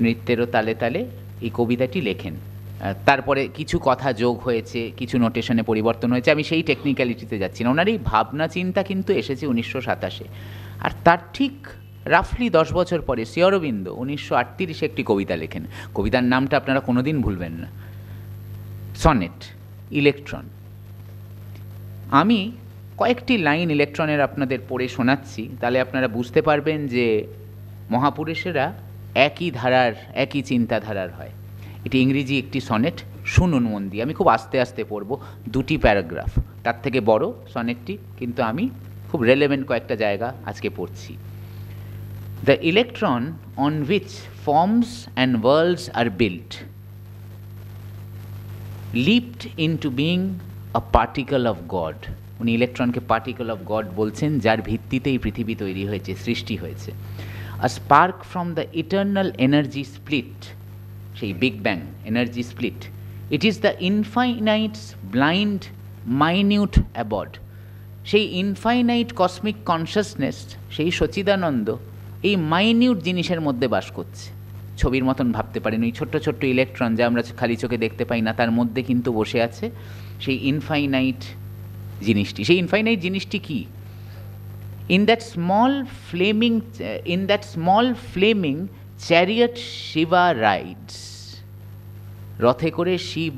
Speaker 2: নৃত্যেরও তালে তালে এই কবিতাটি লেখেন। তারপরে কিছু কথা যোগ হয়েছে, কিছু নোটেশনে পরিবর্তন হয়েছে, আমি সেই টেকনিক্যালিটিতে যাচ্ছি না। ওনার এই ভাবনা চিন্তা কিন্তু এসেছে 1927। আর তার ঠিক রাফলি 10 বছর পরে শ্রী অরবিন্দ 1938 একটি কবিতা লেখেন। কবিতার নামটা আপনারা কোনোদিন ভুলবেন না, সনেট, ইলেকট্রন। আমি কয়েকটি লাইন ইলেকট্রনের আপনাদের পড়ে শোনাচ্ছি, তাহলে আপনারা বুঝতে পারবেন যে মহাপুরুষেরা একই ধারার, একই চিন্তাধারার হয়। এটি ইংরেজি একটি সনেট, শুনুন মন দিয়ে। আমি খুব আস্তে আস্তে পড়ব, 2টি প্যারাগ্রাফ, তার থেকে বড় সনেটটি, কিন্তু আমি খুব রেলেভেন্ট কয়েকটা জায়গা আজকে পড়ছি। The electron on which forms and worlds are built leaped into being a particle of God. উনি ইলেকট্রনকে পার্টিকল অফ গড বলছেন, যার ভিত্তিতেই পৃথিবী তৈরি হয়েছে, সৃষ্টি হয়েছে। A spark from the eternal energy split, সেই big bang energy split. It is the infinite's blind minute abode. সেই ইনফাইনাইট কসমিক কনসাসনেস, সেই সচিদানন্দ এই মাইনিউট জিনিসের মধ্যে বাস করছে। ছবির মতন ভাবতে পারেন, ওই ছোট্ট ছোট্ট ইলেকট্রন যা আমরা খালি চোখে দেখতে পাই না, তার মধ্যে কিন্তু বসে আছে সেই ইনফাইনাইট জিনিসটি। সেই ইনফাইনাইট জিনিসটি কি? In that small flaming chariot Shiva rides, রথে করে শিব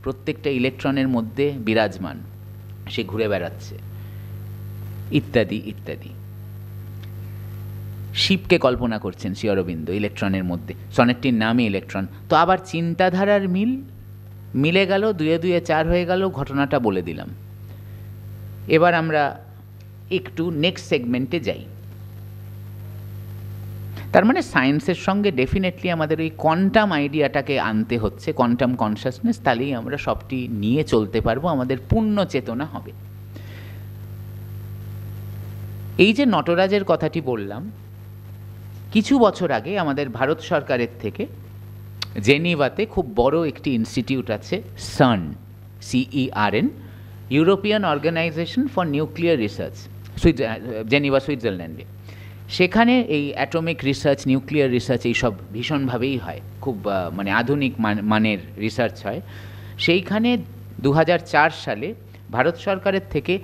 Speaker 2: প্রত্যেকটা ইলেকট্রনের মধ্যে বিরাজমান, সে ঘুরে বেড়াচ্ছে, ইত্যাদি ইত্যাদি। শিবকে কল্পনা করছেন শ্রী অরবিন্দ ইলেকট্রনের মধ্যে, সনেটটির নামই ইলেকট্রন। তো আবার চিন্তাধারার মিলে গেল, দুয়ে দুয়ে চার হয়ে গেল, ঘটনাটা বলে দিলাম। এবার আমরা একটু নেক্সট সেগমেন্টে যাই। তার মানে সায়েন্সের সঙ্গে ডেফিনেটলি আমাদের ওই কোয়ান্টাম আইডিয়াটাকে আনতে হচ্ছে, কোয়ান্টাম কনসাসনেস, তাহলেই আমরা সবটি নিয়ে চলতে পারবো, আমাদের পূর্ণ চেতনা হবে। এই যে নটরাজের কথাটি বললাম, কিছু বছর আগে আমাদের ভারত সরকারের থেকে জেনিভাতে খুব বড় একটি ইনস্টিটিউট আছে, CERN, CERN, European Organization for Nuclear Research, Geneva, সুইজারল্যান্ডে। সেখানে এই অ্যাটমিক রিসার্চ, নিউক্লিয়ার রিসার্চ এইসব ভীষণভাবেই হয়, খুব মানে আধুনিক মানের রিসার্চ হয়। সেইখানে 2004 সালে ভারত সরকারের থেকে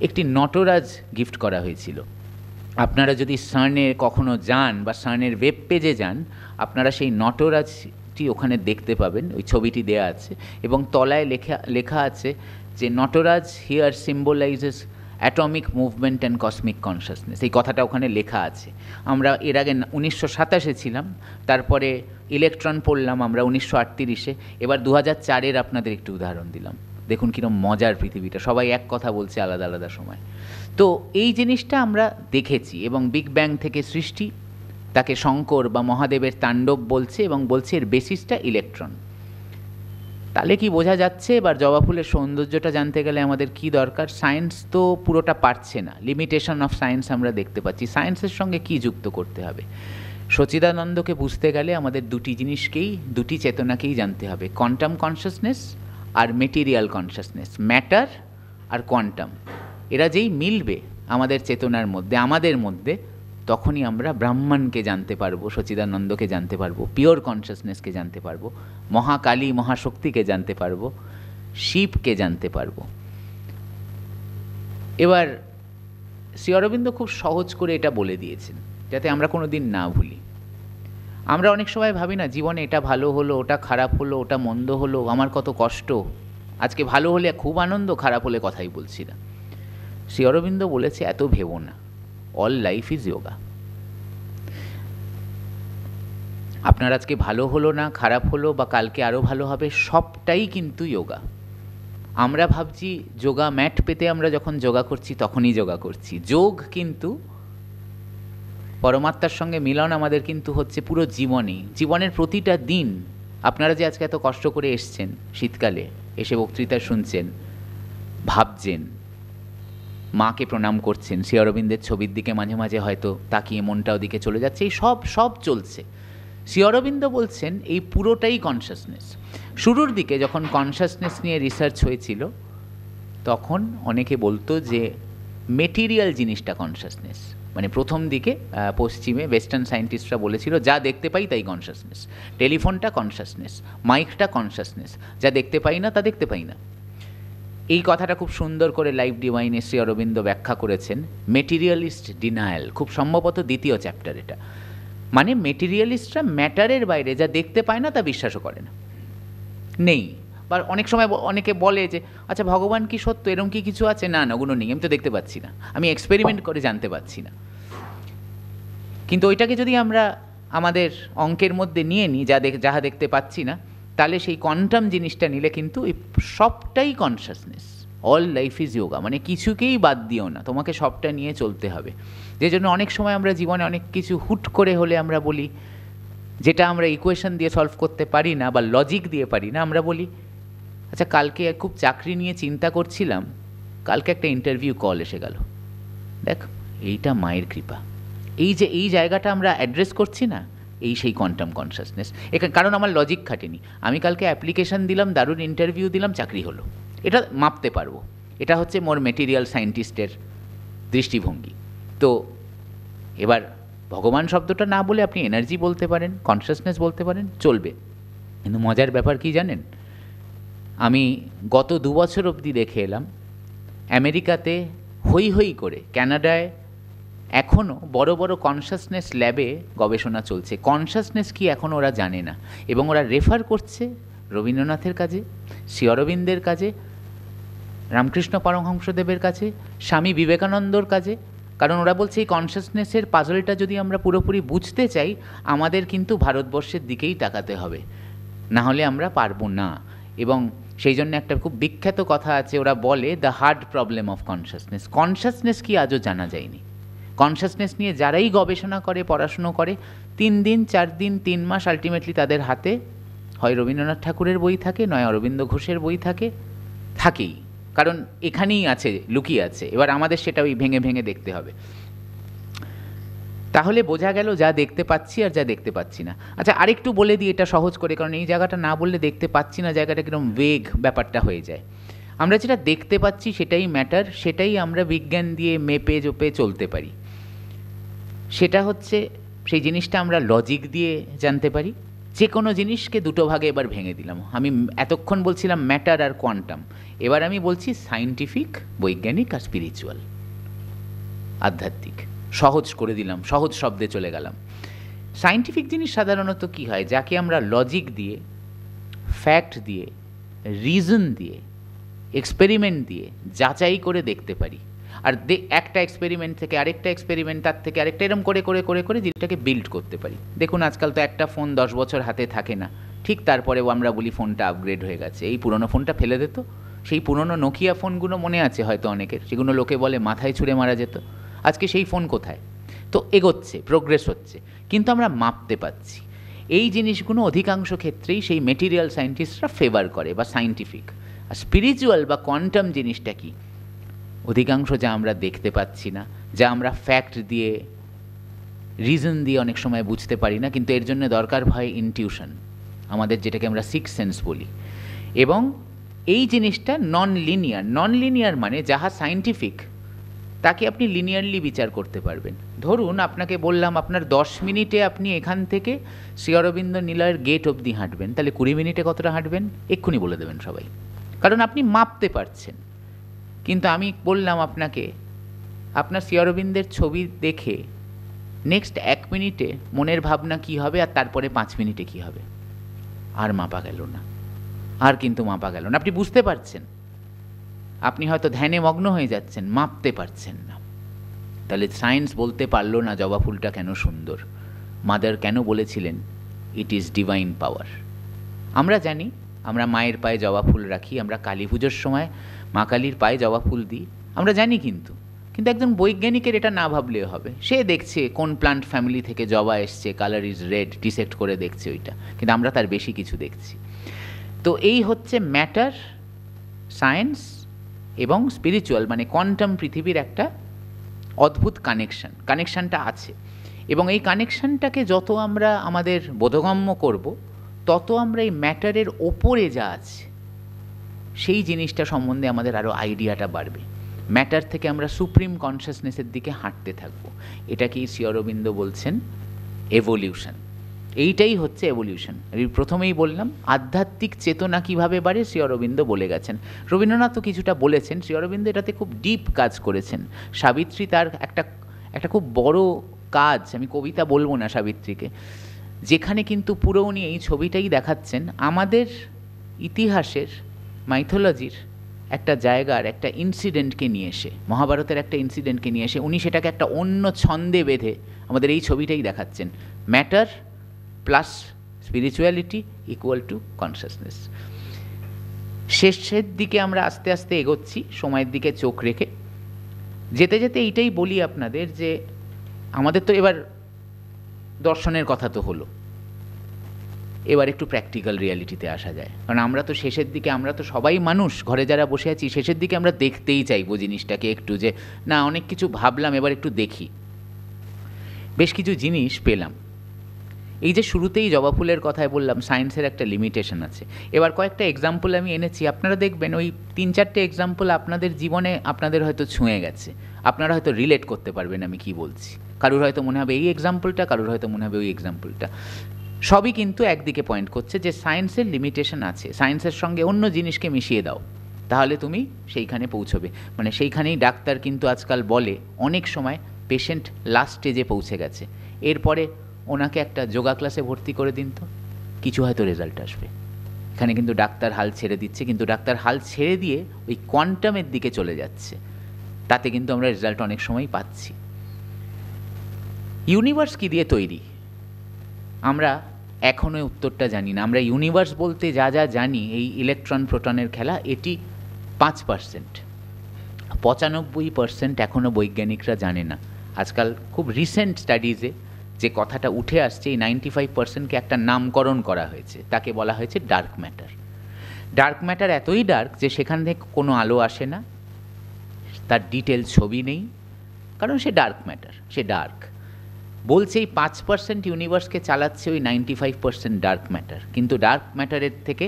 Speaker 2: একটি নটরাজ গিফট করা হয়েছিল। আপনারা যদি সার্নে কখনো যান বা সার্নের ওয়েব পেজে যান, আপনারা সেই নটরাজটি ওখানে দেখতে পাবেন, ওই ছবিটি দেয়া আছে, এবং তলায় লেখা আছে যে Nataraja here symbolises atomic movement and cosmic consciousness. এই কথাটা ওখানে লেখা আছে। আমরা এর আগে 1927 ছিলাম, তারপরে ইলেকট্রন পড়লাম আমরা 1938, এবার 2004 আপনাদের একটু উদাহরণ দিলাম। দেখুন কীরকম মজার পৃথিবীটা, সবাই এক কথা বলছে আলাদা আলাদা সময়। তো এই জিনিসটা আমরা দেখেছি, এবং বিগ ব্যাং থেকে সৃষ্টি, তাকে শঙ্কর বা মহাদেবের তাণ্ডব বলছে, এবং বলছে এর বেসিসটা ইলেকট্রন। তাহলে কি বোঝা যাচ্ছে? এবার জবা ফুলের সৌন্দর্যটা জানতে গেলে আমাদের কি দরকার? সায়েন্স তো পুরোটা পারছে না, লিমিটেশন অফ সায়েন্স আমরা দেখতে পাচ্ছি। সায়েন্সের সঙ্গে কি যুক্ত করতে হবে? সচিদানন্দকে বুঝতে গেলে আমাদের দুটি জিনিসকেই, দুটি চেতনাকেই জানতে হবে, কোয়ান্টাম কনসাসনেস আর মেটেরিয়াল কনসাসনেস, ম্যাটার আর কোয়ান্টাম। এরা যেই মিলবে আমাদের চেতনার মধ্যে, আমাদের মধ্যে, তখনই আমরা ব্রাহ্মণকে জানতে পারবো, সচিদানন্দকে জানতে পারবো, পিওর কনসাসনেসকে জানতে পারবো, মহাকালী মহাশক্তিকে জানতে পারবো, শিবকে জানতে পারবো। এবার শ্রী অরবিন্দ খুব সহজ করে এটা বলে দিয়েছেন, যাতে আমরা কোনো দিন না ভুলি। আমরা অনেক সময় ভাবি না, জীবনে এটা ভালো হলো, ওটা খারাপ হলো, ওটা মন্দ হলো, আমার কত কষ্ট, আজকে ভালো হলে খুব আনন্দ, খারাপ হলে কথাই বলছি না। শ্রী অরবিন্দ বলেছে এত ভেবো না, অল লাইফ ইজ যোগা। আপনার আজকে ভালো হলো না, খারাপ হলো, বা কালকে আরও ভালো হবে, সবটাই কিন্তু যোগা। আমরা ভাবছি যোগা ম্যাট পেতে আমরা যখন যোগা করছি তখনই যোগা করছি। যোগ কিন্তু পরমাত্মার সঙ্গে মিলন আমাদের কিন্তু হচ্ছে পুরো জীবনেই, জীবনের প্রতিটা দিন। আপনারা যে আজকে এত কষ্ট করে এসছেন, শীতকালে এসে বক্তৃতা শুনছেন, ভাবছেন, মাকে প্রণাম করছেন, শ্রী অরবিন্দের ছবির দিকে মাঝে মাঝে হয়তো তাকিয়ে মনটা ওদিকে চলে যাচ্ছে, এই সব চলছে। শ্রী অরবিন্দ বলছেন এই পুরোটাই কনসাসনেস। শুরুর দিকে যখন কনসাসনেস নিয়ে রিসার্চ হয়েছিল, তখন অনেকে বলতো যে মেটেরিয়াল জিনিসটা কনসাসনেস, মানে প্রথম দিকে পশ্চিমে ওয়েস্টার্ন সায়েন্টিস্টরা বলেছিল যা দেখতে পাই তাই কনসাসনেস, টেলিফোনটা কনসাসনেস, মাইকটা কনসাসনেস, যা দেখতে পাই না তা দেখতে পাই না। এই কথাটা খুব সুন্দর করে লাইফ ডিভাইনে শ্রী অরবিন্দ ব্যাখ্যা করেছেন, মেটেরিয়ালিস্ট ডিনায়াল, খুব সম্ভবত 2য় চ্যাপ্টার এটা। মানে মেটেরিয়ালিস্টরা ম্যাটারের বাইরে যা দেখতে পায় না তা বিশ্বাসও করে না, নেই। বা অনেক সময় অনেকে বলে যে আচ্ছা ভগবান কি সত্য, এরকম কি কিছু আছে? না, ওগুলো নেই, আমি তো দেখতে পাচ্ছি না, আমি এক্সপেরিমেন্ট করে জানতে পারছি না। কিন্তু ওইটাকে যদি আমরা আমাদের অঙ্কের মধ্যে নিয়ে নিই, যাহা দেখতে পাচ্ছি না, তাহলে সেই কোয়ান্টাম জিনিসটা নিলে কিন্তু এই সবটাই consciousness, all life is yoga. মানে কিছুকেই বাদ দিও না, তোমাকে সবটা নিয়ে চলতে হবে। যে জন্য অনেক সময় আমরা জীবনে অনেক কিছু হুট করে হলে আমরা বলি, যেটা আমরা ইকুয়েশন দিয়ে সলভ করতে পারি না বা লজিক দিয়ে পারি না, আমরা বলি আচ্ছা কালকে খুব চাকরি নিয়ে চিন্তা করছিলাম, কালকে একটা ইন্টারভিউ কল এসে গেল, দেখ এইটা মায়ের কৃপা। এই জায়গাটা আমরা অ্যাড্রেস করছি না, এই সেই কোয়ান্টাম কনসাসনেস। কারণ আমার লজিক খাটেনি, আমি কালকে অ্যাপ্লিকেশান দিলাম, দারুণ ইন্টারভিউ দিলাম, চাকরি হলো, এটা মাপতে পারবো। এটা হচ্ছে মোর মেটেরিয়াল সায়েন্টিস্টের দৃষ্টিভঙ্গি। তো এবার ভগবান শব্দটা না বলে আপনি এনার্জি বলতে পারেন, কনসাসনেস বলতে পারেন, চলবে। কিন্তু মজার ব্যাপার কি জানেন, আমি গত 2 বছর অবধি দেখে এলাম আমেরিকাতে হই হই করে, কানাডায় এখনও বড় বড় কনসাসনেস ল্যাবে গবেষণা চলছে। কনসাসনেস কি এখনও ওরা জানে না, এবং ওরা রেফার করছে রবীন্দ্রনাথের কাছে, শ্রী অরবিন্দের কাছে, রামকৃষ্ণ পরমহংসদেবের কাছে, স্বামী বিবেকানন্দর কাছে। কারণ ওরা বলছে এই কনসাসনেসের পাজলটা যদি আমরা পুরোপুরি বুঝতে চাই, আমাদের কিন্তু ভারতবর্ষের দিকেই তাকাতে হবে, না হলে আমরা পারবো না। এবং সেই জন্য একটা খুব বিখ্যাত কথা আছে, ওরা বলে the hard problem of consciousness. Consciousness কি আজও জানা যায়নি। কনসাসনেস নিয়ে যারাই গবেষণা করে, পড়াশুনো করে, 3 দিন 4 দিন 3 মাস আলটিমেটলি তাদের হাতে হয় রবীন্দ্রনাথ ঠাকুরের বই থাকে, নয় অরবিন্দ ঘোষের বই থাকে, থাকেই। কারণ এখানেই আছে, লুকিয়ে আছে। এবার আমাদের সেটা ওই ভেঙে ভেঙে দেখতে হবে। তাহলে বোঝা গেল যা দেখতে পাচ্ছি আর যা দেখতে পাচ্ছি না। আচ্ছা, আরেকটু বলে দিই এটা সহজ করে, কারণ এই জায়গাটা না বললে দেখতে পাচ্ছি না জায়গাটা কিরকম ভেগ ব্যাপারটা হয়ে যায়। আমরা যেটা দেখতে পাচ্ছি সেটাই ম্যাটার, সেটাই আমরা বিজ্ঞান দিয়ে মেপে জোপে চলতে পারি। সেটা হচ্ছে সেই জিনিসটা আমরা লজিক দিয়ে জানতে পারি। যে কোনো জিনিসকে দুটো ভাগে এবার ভেঙে দিলাম। আমি এতক্ষণ বলছিলাম ম্যাটার আর কোয়ান্টাম, এবার আমি বলছি সায়েন্টিফিক, বৈজ্ঞানিক আর স্পিরিচুয়াল, আধ্যাত্মিক। সহজ করে দিলাম, সহজ শব্দে চলে গেলাম। সায়েন্টিফিক জিনিস সাধারণত কি হয়, যাকে আমরা লজিক দিয়ে, ফ্যাক্ট দিয়ে, রিজন দিয়ে, এক্সপেরিমেন্ট দিয়ে যাচাই করে দেখতে পারি। আর একটা এক্সপেরিমেন্ট থেকে আরেকটা এক্সপেরিমেন্ট, তার থেকে আরেকটা, এরকম করে করে করে করে জিনিসটাকে বিল্ড করতে পারি। দেখুন আজকাল তো একটা ফোন 10 বছর হাতে থাকে না, ঠিক তারপরেও আমরা বলি ফোনটা আপগ্রেড হয়ে গেছে, এই পুরনো ফোনটা ফেলে দিত। সেই পুরনো নোকিয়া ফোনগুলো মনে আছে হয়তো অনেকের, সেগুলো লোকে বলে মাথায় ছুঁড়ে মারা যেত। আজকে সেই ফোন কোথায়? তো এগোচ্ছে, প্রোগ্রেস হচ্ছে, কিন্তু আমরা মাপতে পারছি। এই জিনিসগুলো অধিকাংশ ক্ষেত্রেই সেই মেটেরিয়াল সায়েন্টিস্টরা ফেভার করে বা সায়েন্টিফিক। আর স্পিরিচুয়াল বা কোয়ান্টাম জিনিসটা কি? অধিকাংশ যা আমরা দেখতে পাচ্ছি না, যা আমরা ফ্যাক্ট দিয়ে, রিজন দিয়ে অনেক সময় বুঝতে পারি না, কিন্তু এর জন্য দরকার হয় ইনটিউশন, আমাদের যেটাকে আমরা সিক্স সেন্স বলি। এবং এই জিনিসটা নন লিনিয়ার। নন লিনিয়ার মানে যাহা সায়েন্টিফিক তাকে আপনি লিনিয়ারলি বিচার করতে পারবেন। ধরুন আপনাকে বললাম আপনার 10 মিনিটে আপনি এখান থেকে শ্রী অরবিন্দ নিলয়ের গেট অবধি হাঁটবেন, তাহলে 20 মিনিটে কতটা হাঁটবেন এক্ষুনি বলে দেবেন সবাই, কারণ আপনি মাপতে পারছেন। কিন্তু আমি বললাম আপনাকে, আপনার শ্রী অরবিন্দের ছবি দেখে নেক্সট 1 মিনিটে মনের ভাবনা কী হবে আর তারপরে 5 মিনিটে কী হবে, আর মাপা গেল না, আর কিন্তু মাপা গেল না। আপনি বুঝতে পারছেন, আপনি হয়তো ধ্যানে মগ্ন হয়ে যাচ্ছেন, মাপতে পারছেন না। তাহলে সায়েন্স বলতে পারলো না জবা ফুলটা কেন সুন্দর, মাদার কেন বলেছিলেন ইট ইজ ডিভাইন পাওয়ার। আমরা জানি, আমরা মায়ের পায়ে জবা ফুল রাখি, আমরা কালী পুজোর সময় মা কালীর পায়ে জবা ফুল দিই, আমরা জানি। কিন্তু একজন বৈজ্ঞানিকের এটা না ভাবলেও হবে। সে দেখছে কোন প্লান্ট ফ্যামিলি থেকে জবা এসছে, কালার ইজ রেড, ডিসেক্ট করে দেখছে ওইটা, কিন্তু আমরা তার বেশি কিছু দেখছি। তো এই হচ্ছে ম্যাটার, সায়েন্স এবং স্পিরিচুয়াল মানে কোয়ান্টাম পৃথিবীর একটা অদ্ভুত কানেকশানটা আছে। এবং এই কানেকশানটাকে যত আমরা আমাদের বোধগম্য করব, তত আমরা এই ম্যাটারের ওপরে যা আছে সেই জিনিসটা সম্বন্ধে আমাদের আরও আইডিয়াটা বাড়বে। ম্যাটার থেকে আমরা সুপ্রিম কনসিয়াসনেসের দিকে হাঁটতে থাকবো। এটাকেই শ্রী অরবিন্দ বলছেন এভলিউশন। এইটাই হচ্ছে এভলিউশন। আমি প্রথমেই বললাম আধ্যাত্মিক চেতনা কীভাবে বাড়ে, শ্রী অরবিন্দ বলে গেছেন। রবীন্দ্রনাথও কিছুটা বলেছেন, শ্রী অরবিন্দ এটাতে খুব ডিপ কাজ করেছেন। সাবিত্রী তার একটা খুব বড় কাজ, আমি কবিতা বলবো না সাবিত্রীকে, যেখানে কিন্তু পুরো উনি এই ছবিটাই দেখাচ্ছেন আমাদের ইতিহাসের, মাইথোলজির একটা জায়গার একটা ইনসিডেন্টকে নিয়ে এসে, মহাভারতের একটা ইনসিডেন্টকে নিয়ে এসে উনি সেটাকে একটা অন্য ছন্দে বেঁধে আমাদের এই ছবিটাই দেখাচ্ছেন। Matter plus spirituality equal to consciousness. শেষের দিকে আমরা আস্তে আস্তে এগোচ্ছি, সময়ের দিকে চোখ রেখে যেতে যেতে এইটাই বলি আপনাদের যে আমাদের তো এবার দর্শনের কথা তো হলো, এবার একটু প্র্যাকটিক্যাল রিয়ালিটিতে আসা যায়। কারণ আমরা তো শেষের দিকে, আমরা তো সবাই মানুষ, ঘরে যারা বসে আছি, শেষের দিকে আমরা দেখতেই চাইবো জিনিসটাকে একটু, যে না অনেক কিছু ভাবলাম, এবার একটু দেখি। বেশ কিছু জিনিস পেলাম। এই যে শুরুতেই জবা ফুলের কথায় বললাম সায়েন্সের একটা লিমিটেশন আছে। এবার কয়েকটা এক্সাম্পল আমি এনেছি, আপনারা দেখবেন ওই 3-4টে এক্সাম্পল আপনাদের জীবনে আপনাদের হয়তো ছুঁয়ে গেছে, আপনারা হয়তো রিলেট করতে পারবেন আমি কি বলছি। কারুর হয়তো মনে হবে এই এক্সাম্পলটা, কারুর হয়তো মনে হবে ওই এক্সাম্পলটা। সবই কিন্তু একদিকে পয়েন্ট করছে যে সায়েন্সের লিমিটেশন আছে। সায়েন্সের সঙ্গে অন্য জিনিসকে মিশিয়ে দাও, তাহলে তুমি সেইখানে পৌঁছবে। মানে সেইখানেই ডাক্তার কিন্তু আজকাল বলে অনেক সময় পেশেন্ট লাস্ট স্টেজে পৌঁছে গেছে, এরপরে ওনাকে একটা যোগা ক্লাসে ভর্তি করে দিন তো, কিছু হয়তো রেজাল্ট আসবে। এখানে কিন্তু ডাক্তার হাল ছেড়ে দিচ্ছে, কিন্তু ডাক্তার হাল ছেড়ে দিয়ে ওই কোয়ান্টামের দিকে চলে যাচ্ছে, তাতে কিন্তু আমরা রেজাল্ট অনেক সময় পাচ্ছি। ইউনিভার্স কী দিয়ে তৈরি আমরা এখনও উত্তরটা জানি না। আমরা ইউনিভার্স বলতে যা যা জানি, এই ইলেকট্রন প্রোটনের খেলা, এটি 5%, 95% এখনও বৈজ্ঞানিকরা জানে না। আজকাল খুব রিসেন্ট স্টাডিজে যে কথাটা উঠে আসছে, এই 95%কে একটা নামকরণ করা হয়েছে, তাকে বলা হয়েছে ডার্ক ম্যাটার। ডার্ক ম্যাটার এতই ডার্ক যে সেখান থেকে কোনো আলো আসে না, তার ডিটেল ছবি নেই, কারণ সে ডার্ক ম্যাটার, সে ডার্ক। বলছে এই 5% ইউনিভার্সকে চালাচ্ছে ওই 95% ডার্ক ম্যাটার। কিন্তু ডার্ক ম্যাটারের থেকে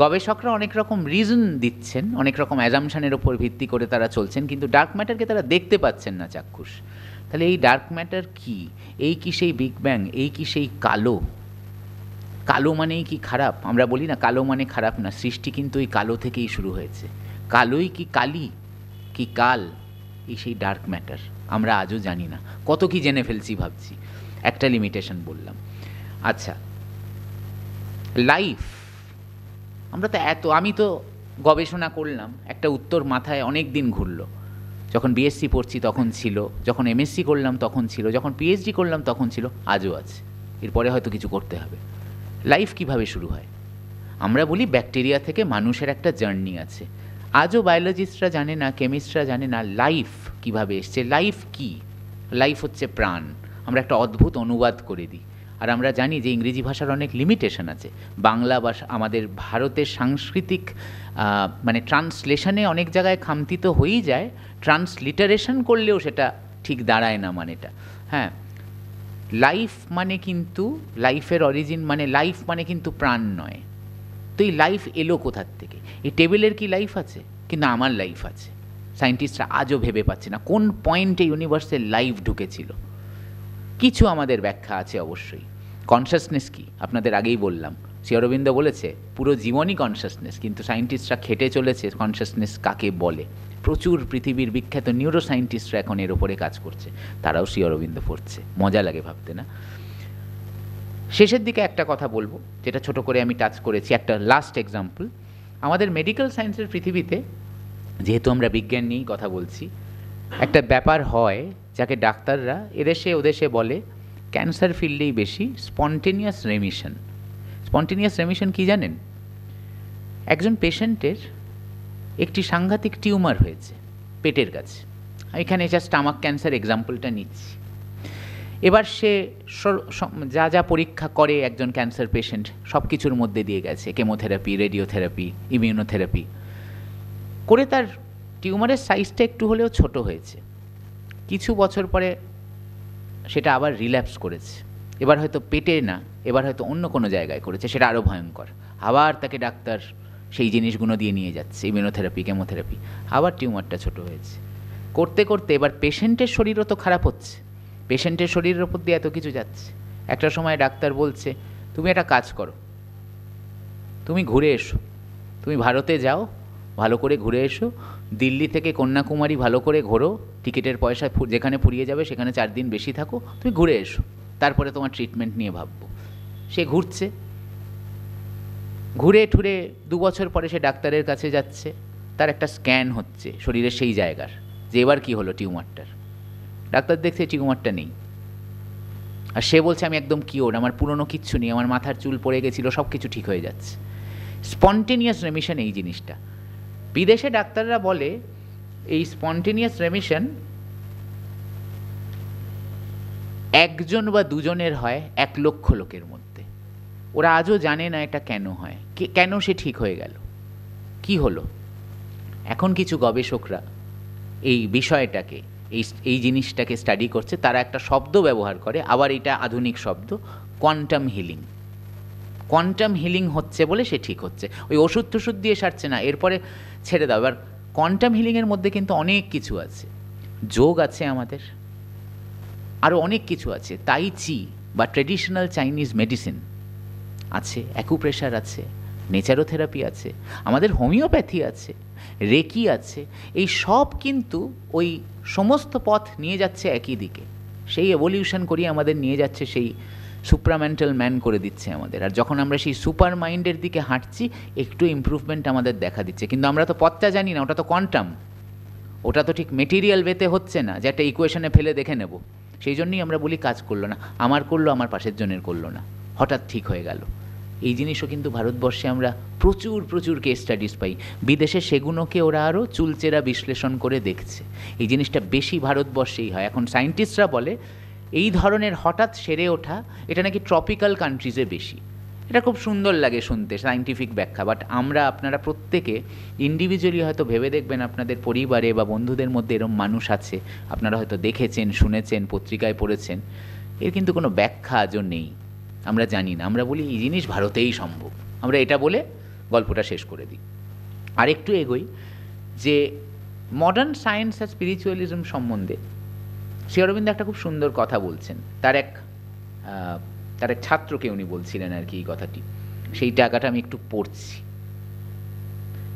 Speaker 2: গবেষকরা অনেক রকম রিজন দিচ্ছেন, অনেক রকম অ্যাজাম্পশনের ওপর ভিত্তি করে তারা চলছেন, কিন্তু ডার্ক ম্যাটারকে তারা দেখতে পাচ্ছেন না চাক্ষুষ। তাহলে এই ডার্ক ম্যাটার কি? এই কি সেই বিগ ব্যাং? এই কি সেই কালো? কালো মানেই কি খারাপ? আমরা বলি না কালো মানে খারাপ না, সৃষ্টি কিন্তু ওই কালো থেকেই শুরু হয়েছে। কালোই কি কালি কি কাল? এই সেই ডার্ক ম্যাটার আমরা আজও জানি না। কত কি জেনে ফেলছি ভাবছি, একটা লিমিটেশন বললাম। আচ্ছা, লাইফ, আমরা তো আমি তো গবেষণা করলাম, একটা উত্তর মাথায় অনেক দিন ঘুরলো। যখন বিএসসি পড়ছি তখন ছিল, যখন এমএসসি করলাম তখন ছিল, যখন পিএইচডি করলাম তখন ছিল, আজও আছে, এরপরে হয়তো কিছু করতে হবে। লাইফ কিভাবে শুরু হয়? আমরা বলি ব্যাকটেরিয়া থেকে মানুষের একটা জার্নি আছে। আজও বায়োলজিস্টরা জানে না, কেমিস্টরা জানে না লাইফ কিভাবে এসছে। লাইফ কি? লাইফ হচ্ছে প্রাণ। আমরা একটা অদ্ভুত অনুবাদ করে দিই, আর আমরা জানি যে ইংরেজি ভাষার অনেক লিমিটেশন আছে। বাংলা ভাষা, আমাদের ভারতের সাংস্কৃতিক মানে ট্রান্সলেশনে অনেক জায়গায় খামতি তো হয়েই যায়, ট্রান্সলিটারেশন করলেও সেটা ঠিক দাঁড়ায় না মানেটা। হ্যাঁ, লাইফ মানে কিন্তু, লাইফের অরিজিন মানে লাইফ মানে কিন্তু প্রাণ নয়। তো এই লাইফ এলো কোথার থেকে? এই টেবিলের কি লাইফ আছে? কিন্তু আমার লাইফ আছে। সায়েন্টিস্টরা আজও ভেবে পাচ্ছে না কোন পয়েন্টে ইউনিভার্সের লাইফ ঢুকেছিল। কিছু আমাদের ব্যাখ্যা আছে অবশ্যই। কনসাসনেস কি? আপনাদের আগেই বললাম, শ্রী অরবিন্দ বলেছে পুরো জীবনই কনসাসনেস, কিন্তু সায়েন্টিস্টরা খেটে চলেছে কনসাসনেস কাকে বলে। প্রচুর পৃথিবীর বিখ্যাত নিউরো সায়েন্টিস্টরা এখন এর ওপরে কাজ করছে, তারাও শ্রী অরবিন্দ পড়ছে, মজা লাগে ভাবতে না? শেষের দিকে একটা কথা বলবো, যেটা ছোট করে আমি টাচ করেছি, একটা লাস্ট এক্সাম্পল। আমাদের মেডিকেল সায়েন্সের পৃথিবীতে, যেহেতু আমরা বিজ্ঞান নিয়েই কথা বলছি, একটা ব্যাপার হয় যাকে ডাক্তাররা এদেশে ওদেশে বলে, ক্যান্সার ফিল্ডেই বেশি, স্পন্টেনিয়াস রেমিশন। স্পন্টেনিয়াস রেমিশন কি জানেন? একজন পেশেন্টের একটি সাংঘাতিক টিউমার হয়েছে পেটের কাছে, এখানে জাস্ট স্টামাক ক্যান্সার এক্সাম্পলটা নিচ্ছি। এবার সে যা যা পরীক্ষা করে একজন ক্যান্সার পেশেন্ট সব কিছুর মধ্যে দিয়ে গেছে, কেমোথেরাপি, রেডিওথেরাপি, ইমিউনোথেরাপি করে তার টিউমারের সাইজটা একটু হলেও ছোট হয়েছে। কিছু বছর পরে সেটা আবার রিল্যাপস করেছে, এবার হয়তো পেটে না, এবার হয়তো অন্য কোনো জায়গায় করেছে, সেটা আরও ভয়ঙ্কর। আবার তাকে ডাক্তার সেই জিনিসগুলো দিয়ে নিয়ে যাচ্ছে, ইমিউনোথেরাপি, কেমোথেরাপি, আবার টিউমারটা ছোট হয়েছে। করতে করতে এবার পেশেন্টের শরীরও তো খারাপ হচ্ছে, পেশেন্টের শরীরের ওপর দিয়ে এত কিছু যাচ্ছে। একটা সময় ডাক্তার বলছে, তুমি একটা কাজ করো, তুমি ঘুরে এসো, তুমি ভারতে যাও, ভালো করে ঘুরে এসো, দিল্লি থেকে কন্যাকুমারী ভালো করে ঘোরো, টিকিটের পয়সা যেখানে ফুরিয়ে যাবে সেখানে 4 দিন বেশি থাকো, তুমি ঘুরে এসো, তারপরে তোমার ট্রিটমেন্ট নিয়ে ভাববো। সে ঘুরছে, ঘুরে ঠুরে 2 বছর পরে সে ডাক্তারের কাছে যাচ্ছে, তার একটা স্ক্যান হচ্ছে শরীরের সেই জায়গার, যে এবার কী হলো টিউমারটার। ডাক্তার দেখছে টিউমারটা নেই, আর সে বলছে আমি একদম কিওর, আমার পুরনো কিচ্ছু নেই, আমার মাথার চুল পড়ে গেছিলো, সব কিছু ঠিক হয়ে যাচ্ছে। স্পন্টেনিয়াস রেমিশন এই জিনিসটা। বিদেশে ডাক্তাররা বলে এই স্পন্টেনিয়াস রেমিশন 1 জন বা 2 জনের হয় 1 লক্ষ লোকের মধ্যে। ওরা আজও জানে না এটা কেন হয়, কেন সে ঠিক হয়ে গেল, কি হলো। এখন কিছু গবেষকরা এই বিষয়টাকে, এই জিনিসটাকে স্টাডি করছে, তারা একটা শব্দ ব্যবহার করে, আবার এটা আধুনিক শব্দ, কোয়ান্টাম হিলিং। কোয়ান্টাম হিলিং হচ্ছে বলে সে ঠিক হচ্ছে, ওই ওষুধ টষুধ দিয়ে সারছে না, এরপরে ছেড়ে দাও। এবার কোয়ান্টাম হিলিংয়ের মধ্যে কিন্তু অনেক কিছু আছে, যোগ আছে আমাদের, আরও অনেক কিছু আছে, তাই চি বা ট্রেডিশনাল চাইনিজ মেডিসিন আছে, অ্যাকুপ্রেশার আছে, নেচারোথেরাপি আছে, আমাদের হোমিওপ্যাথি আছে, রেকি আছে, এই সব কিন্তু ওই সমস্ত পথ নিয়ে যাচ্ছে একই দিকে। সেই এভলিউশন করিয়ে আমাদের নিয়ে যাচ্ছে, সেই সুপ্রামেন্টাল ম্যান করে দিচ্ছে আমাদের। আর যখন আমরা সেই সুপার মাইন্ডের দিকে হাঁটছি, একটু ইমপ্রুভমেন্ট আমাদের দেখা দিচ্ছে। কিন্তু আমরা তো পথটা জানি না, ওটা তো কোয়ান্টাম, ওটা তো ঠিক মেটেরিয়াল ওয়েতে হচ্ছে না যে একটা ইকুয়েশনে ফেলে দেখে নেব। সেই জন্যই আমরা বলি কাজ করলো না, আমার করলো, আমার পাশের জনের করলো না, হঠাৎ ঠিক হয়ে গেল। এই জিনিসও কিন্তু ভারতবর্ষে আমরা প্রচুর প্রচুর কেস স্টাডিজ পাই। বিদেশে সেগুলোকে ওরা আরও চুলচেরা বিশ্লেষণ করে দেখছে। এই জিনিসটা বেশি ভারতবর্ষেই হয়। এখন সায়েন্টিস্টরা বলে এই ধরনের হঠাৎ সেরে ওঠা এটা নাকি ট্রপিক্যাল কান্ট্রিজে বেশি। এটা খুব সুন্দর লাগে শুনতে, সায়েন্টিফিক ব্যাখ্যা। বাট আমরা, আপনারা প্রত্যেকে ইন্ডিভিজুয়ালি হয়তো ভেবে দেখবেন আপনাদের পরিবারে বা বন্ধুদের মধ্যে এরম মানুষ আছে, আপনারা হয়তো দেখেছেন, শুনেছেন, পত্রিকায় পড়েছেন, এর কিন্তু কোনো ব্যাখ্যা আজও নেই। আমরা জানি না, আমরা বলি এই জিনিস ভারতেই সম্ভব, আমরা এটা বলে গল্পটা শেষ করে দিই। আর একটু এগোই যে মডার্ন সায়েন্স আর স্পিরিচুয়ালিজম সম্বন্ধে শ্রী অরবিন্দ একটা খুব সুন্দর কথা বলছেন। তার এক ছাত্রকে উনি বলছিলেন আর কি এই কথাটি, সেই টাকাটা আমি একটু পড়ছি।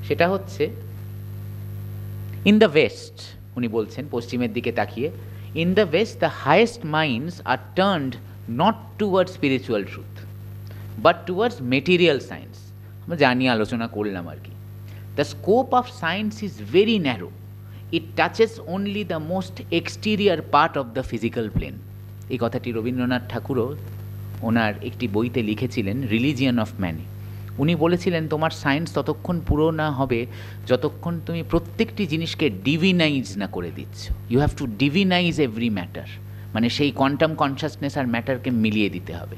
Speaker 2: সেটা হচ্ছে, ইন দ্য ওয়েস্ট, উনি বলছেন পশ্চিমের দিকে তাকিয়ে, in the west the highest minds are turned not towards spiritual truth but towards material science. আমরা যা নিয়ে আলোচনা করলাম আর কি। The scope of science is very narrow, it touches only the most exterior part of the physical plane. এই কথাটি রবীন্দ্রনাথ ঠাকুরও ওনার একটি বইতে লিখেছিলেন, রিলিজিয়ন অফ ম্যানে। উনি বলেছিলেন তোমার সায়েন্স ততক্ষণ পুরো না হবে যতক্ষণ তুমি প্রত্যেকটি জিনিসকে ডিভিনাইজ না করে দিচ্ছ। You have to divinise every matter, মানে সেই কোয়ান্টাম কনসাসনেস আর ম্যাটারকে মিলিয়ে দিতে হবে।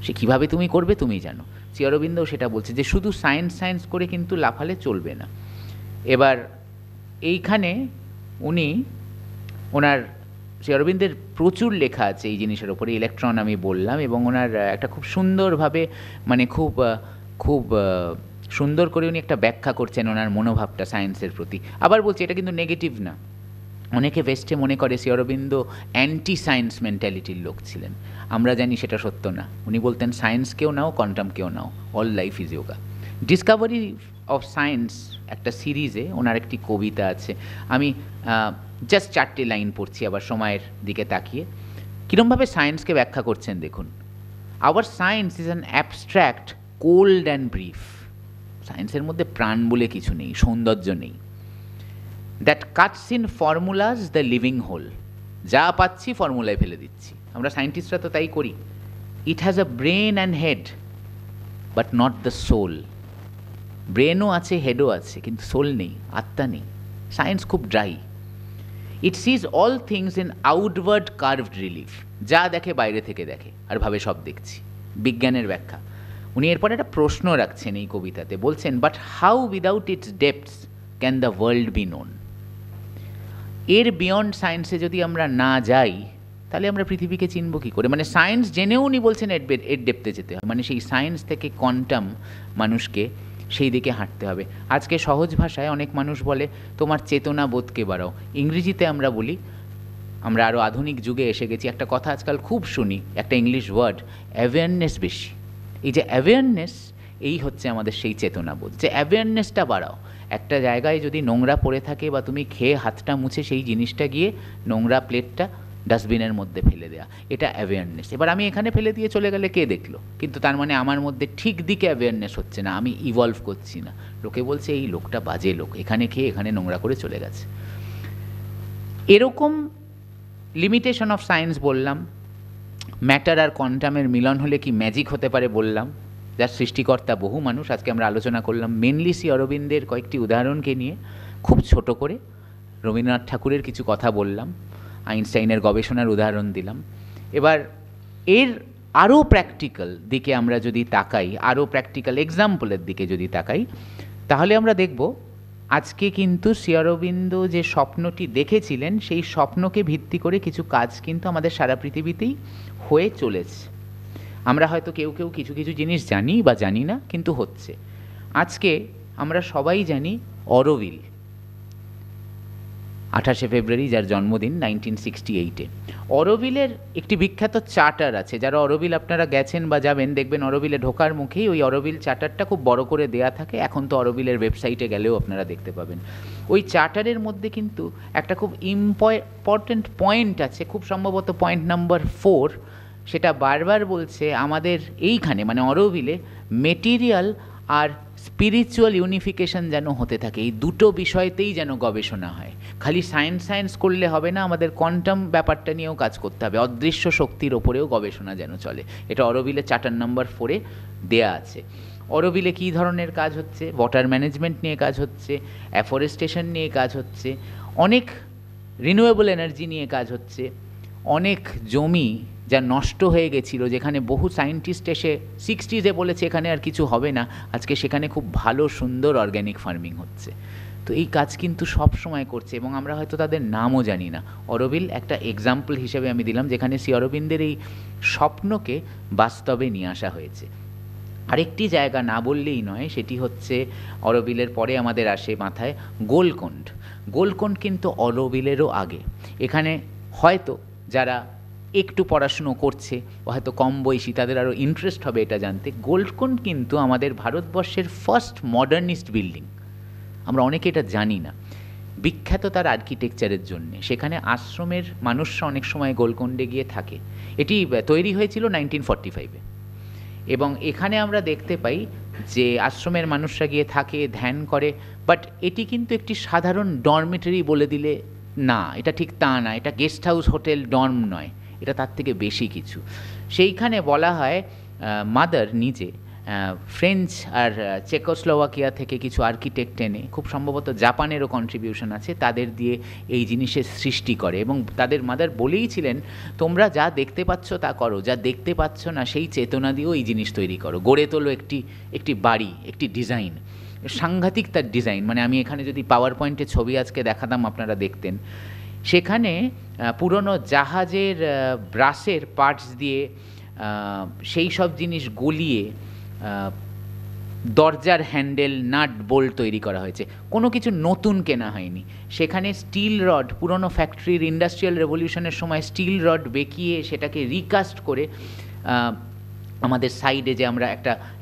Speaker 2: সে কীভাবে তুমি করবে তুমি জানো। শ্রী অরবিন্দও সেটা বলছে যে শুধু সায়েন্স সায়েন্স করে কিন্তু লাফালে চলবে না। এবার এইখানে উনি ওনার, শ্রী অরবিন্দের প্রচুর লেখা আছে এই জিনিসের ওপরে, ইলেকট্রন আমি বললাম, এবং ওনার একটা খুব সুন্দরভাবে, মানে খুব খুব সুন্দর করে উনি একটা ব্যাখ্যা করছেন ওনার মনোভাবটা সায়েন্সের প্রতি। আবার বলছি এটা কিন্তু নেগেটিভ না। অনেকে ওয়েস্টে মনে করে শ্রী অরবিন্দ অ্যান্টি সায়েন্স মেন্টালিটির লোক ছিলেন। আমরা জানি সেটা সত্য না। উনি বলতেন সায়েন্সকেও নাও, কোয়ান্টামকেও নাও, all life is yoga. Discovery of science একটা সিরিজে ওনার একটি কবিতা আছে, আমি জাস্ট 4টে লাইন পড়ছি আবার সময়ের দিকে তাকিয়ে। কীরমভাবে সায়েন্সকে ব্যাখ্যা করছেন দেখুন। Our science is an abstract, cold and brief. সায়েন্সের মধ্যে প্রাণ বলে কিছু নেই, সৌন্দর্য নেই। That cuts in formulas the living whole. যা পাচ্ছি ফর্মুলায় ফেলে দিচ্ছি, আমরা সায়েন্টিস্টরা তো তাই করি। It has a brain and head but not the soul. ব্রেনও আছে, হেডও আছে, কিন্তু সোল নেই, আত্মা নেই। সায়েন্স খুব dry. It sees all things in outward curved relief. যা দেখে বাইরে থেকে দেখে আর ভাবে সব দেখছি, বিজ্ঞানের ব্যাখ্যা। উনি এরপর একটা প্রশ্ন রাখছেন এই কবিতাতে, বলছেন but how without its depths can the world be known. এর বিয়ন্ড সায়েন্সে যদি আমরা না যাই তাহলে আমরা পৃথিবীকে চিনব কী করে? মানে সায়েন্স জেনেও উনি বলছেন এর ডেপথে যেতে হয়, মানে সেই সায়েন্স থেকে কোয়ান্টাম মানুষকে সেই দিকে হাঁটতে হবে। আজকে সহজ ভাষায় অনেক মানুষ বলে তোমার চেতনা বোধকে বাড়াও। ইংরেজিতে আমরা বলি, আমরা আরও আধুনিক যুগে এসে গেছি, একটা কথা আজকাল খুব শুনি, একটা ইংলিশ ওয়ার্ড, অ্যাওয়ারনেস বেশি। এই যে অ্যাওয়ারনেস, এই হচ্ছে আমাদের সেই চেতনাবোধ, যে অ্যাওয়ারনেসটা বাড়াও। একটা জায়গায় যদি নোংরা পড়ে থাকে বা তুমি খেয়ে হাতটা মুছে সেই জিনিসটা গিয়ে নোংরা প্লেটটা ডাস্টবিনের মধ্যে ফেলে দেওয়া, এটা অ্যাওয়ারনেস। এবার আমি এখানে ফেলে দিয়ে চলে গেলে কে দেখলো? কিন্তু তার মানে আমার মধ্যে ঠিক দিকে অ্যাওয়ারনেস হচ্ছে না, আমি ইভলভ করছি না। লোকে বলছে এই লোকটা বাজে লোক, এখানে খেয়ে এখানে নোংরা করে চলে গেছে। এরকম লিমিটেশন অফ সায়েন্স বললাম। ম্যাটার আর কোয়ান্টামের মিলন হলে কি ম্যাজিক হতে পারে বললাম, যার সৃষ্টিকর্তা বহু মানুষ। আজকে আমরা আলোচনা করলাম মেনলি শ্রী অরবিন্দের কয়েকটি উদাহরণকে নিয়ে, খুব ছোট করে রবীন্দ্রনাথ ঠাকুরের কিছু কথা বললাম, আইনস্টাইনের গবেষণার উদাহরণ দিলাম। এবার এর আরও প্র্যাকটিক্যাল দিকে আমরা যদি তাকাই, আরও প্র্যাকটিক্যাল এক্সাম্পলের দিকে যদি তাকাই, তাহলে আমরা দেখব আজকে কিন্তু শ্রী অরবিন্দ যে স্বপ্নটি দেখেছিলেন সেই স্বপ্নকে ভিত্তি করে কিছু কাজ কিন্তু আমাদের সারা পৃথিবীতেই হয়ে চলেছে। আমরা হয়তো কেউ কেউ কিছু কিছু জিনিস জানি বা জানি না, কিন্তু হচ্ছে। আজকে আমরা সবাই জানি অরোভিল। 28শে ফেব্রুয়ারি, যার জন্মদিন 1968-এ। অরোভিলের একটি বিখ্যাত চার্টার আছে, যারা অরোভিল আপনারা গেছেন বা যাবেন দেখবেন অরোভিলে ঢোকার মুখেই ওই অরোভিল চার্টারটা খুব বড় করে দেয়া থাকে। এখন তো অরোভিলের ওয়েবসাইটে গেলেও আপনারা দেখতে পাবেন। ওই চার্টারের মধ্যে কিন্তু একটা খুব ইম্পর্ট্যান্ট পয়েন্ট আছে, খুব সম্ভবত পয়েন্ট নাম্বার 4, সেটা বারবার বলছে আমাদের এইখানে মানে অরোভিলে মেটেরিয়াল আর স্পিরিচুয়াল ইউনিফিকেশন যেন হতে থাকে, এই দুটো বিষয়তেই যেন গবেষণা হয়। খালি সায়েন্স করলে হবে না, আমাদের কোয়ান্টাম ব্যাপারটা নিয়েও কাজ করতে হবে, অদৃশ্য শক্তির ওপরেও গবেষণা যেন চলে। এটা অরোভিলে চার্টার নাম্বার 4-এ দেয়া আছে। অরোভিলে কী ধরনের কাজ হচ্ছে? ওয়াটার ম্যানেজমেন্ট নিয়ে কাজ হচ্ছে, অ্যাফরেস্টেশন নিয়ে কাজ হচ্ছে, অনেক রিনিউয়েবল এনার্জি নিয়ে কাজ হচ্ছে, অনেক জমি যা নষ্ট হয়ে গেছিলো, যেখানে বহু সায়েন্টিস্ট এসে 60s-এ বলেছে এখানে আর কিছু হবে না, আজকে সেখানে খুব ভালো সুন্দর অর্গ্যানিক ফার্মিং হচ্ছে। তো এই কাজ কিন্তু সব সময় করছে এবং আমরা হয়তো তাদের নামও জানি না। অরোভিল একটা এক্সাম্পল হিসেবে আমি দিলাম, যেখানে শ্রী অরবিন্দের এই স্বপ্নকে বাস্তবে নিয়ে আসা হয়েছে। আরেকটি জায়গা না বললেই নয়, সেটি হচ্ছে অরোভিলের পরে আমাদের আসে মাথায় গোলকোন্ড। গোলকোন্ড কিন্তু অরোভিলেরও আগে। এখানে হয়তো যারা একটু পড়াশুনো করছে, হয়তো কম বয়সী, তাদের আরও ইন্টারেস্ট হবে এটা জানতে। গোলকোন্ড কিন্তু আমাদের ভারতবর্ষের ফার্স্ট মডার্নিস্ট বিল্ডিং। আমরা অনেকে এটা জানি না, বিখ্যাত তার আর্কিটেকচারের জন্যে। সেখানে আশ্রমের মানুষরা অনেক সময় গোলকোন্ডে গিয়ে থাকে। এটি তৈরি হয়েছিল 1945-এ এবং এখানে আমরা দেখতে পাই যে আশ্রমের মানুষরা গিয়ে থাকে, ধ্যান করে। বাট এটি কিন্তু একটি সাধারণ ডরমিটরি বলে দিলে না, এটা ঠিক তা না। এটা গেস্ট হাউস, হোটেল, ডর্ম নয়, এটা তার থেকে বেশি কিছু। সেইখানে বলা হয় মাদার নিজে ফ্রেঞ্চ আর চেকোস্লোভাকিয়া থেকে কিছু আর্কিটেক্ট এনে, খুব সম্ভবত জাপানেরও কন্ট্রিবিউশন আছে, তাদের দিয়ে এই জিনিসের সৃষ্টি করে। এবং তাদের মাদার বলেইছিলেন তোমরা যা দেখতে পাচ্ছ তা করো, যা দেখতে পাচ্ছ না সেই চেতনা দিয়েও এই জিনিস তৈরি করো, গড়ে তোলো একটি বাড়ি, একটি ডিজাইন। সাংঘাতিক তার ডিজাইন, মানে আমি এখানে যদি পাওয়ার পয়েন্টে ছবি আজকে দেখাতাম আপনারা দেখতেন। সেখানে পুরনো জাহাজের ব্রাসের পার্টস দিয়ে সেই সব জিনিস গলিয়ে দরজার হ্যান্ডেল, নাট, বোল্ট তৈরি করা হয়েছে। কোনো কিছু নতুন কেনা হয়নি। সেখানে স্টিল রড, পুরনো ফ্যাক্টরির ইন্ডাস্ট্রিয়াল রেভলিউশনের সময় স্টিল রড বেঁকিয়ে সেটাকে রিকাস্ট করে আমাদের সাইডে যে আমরা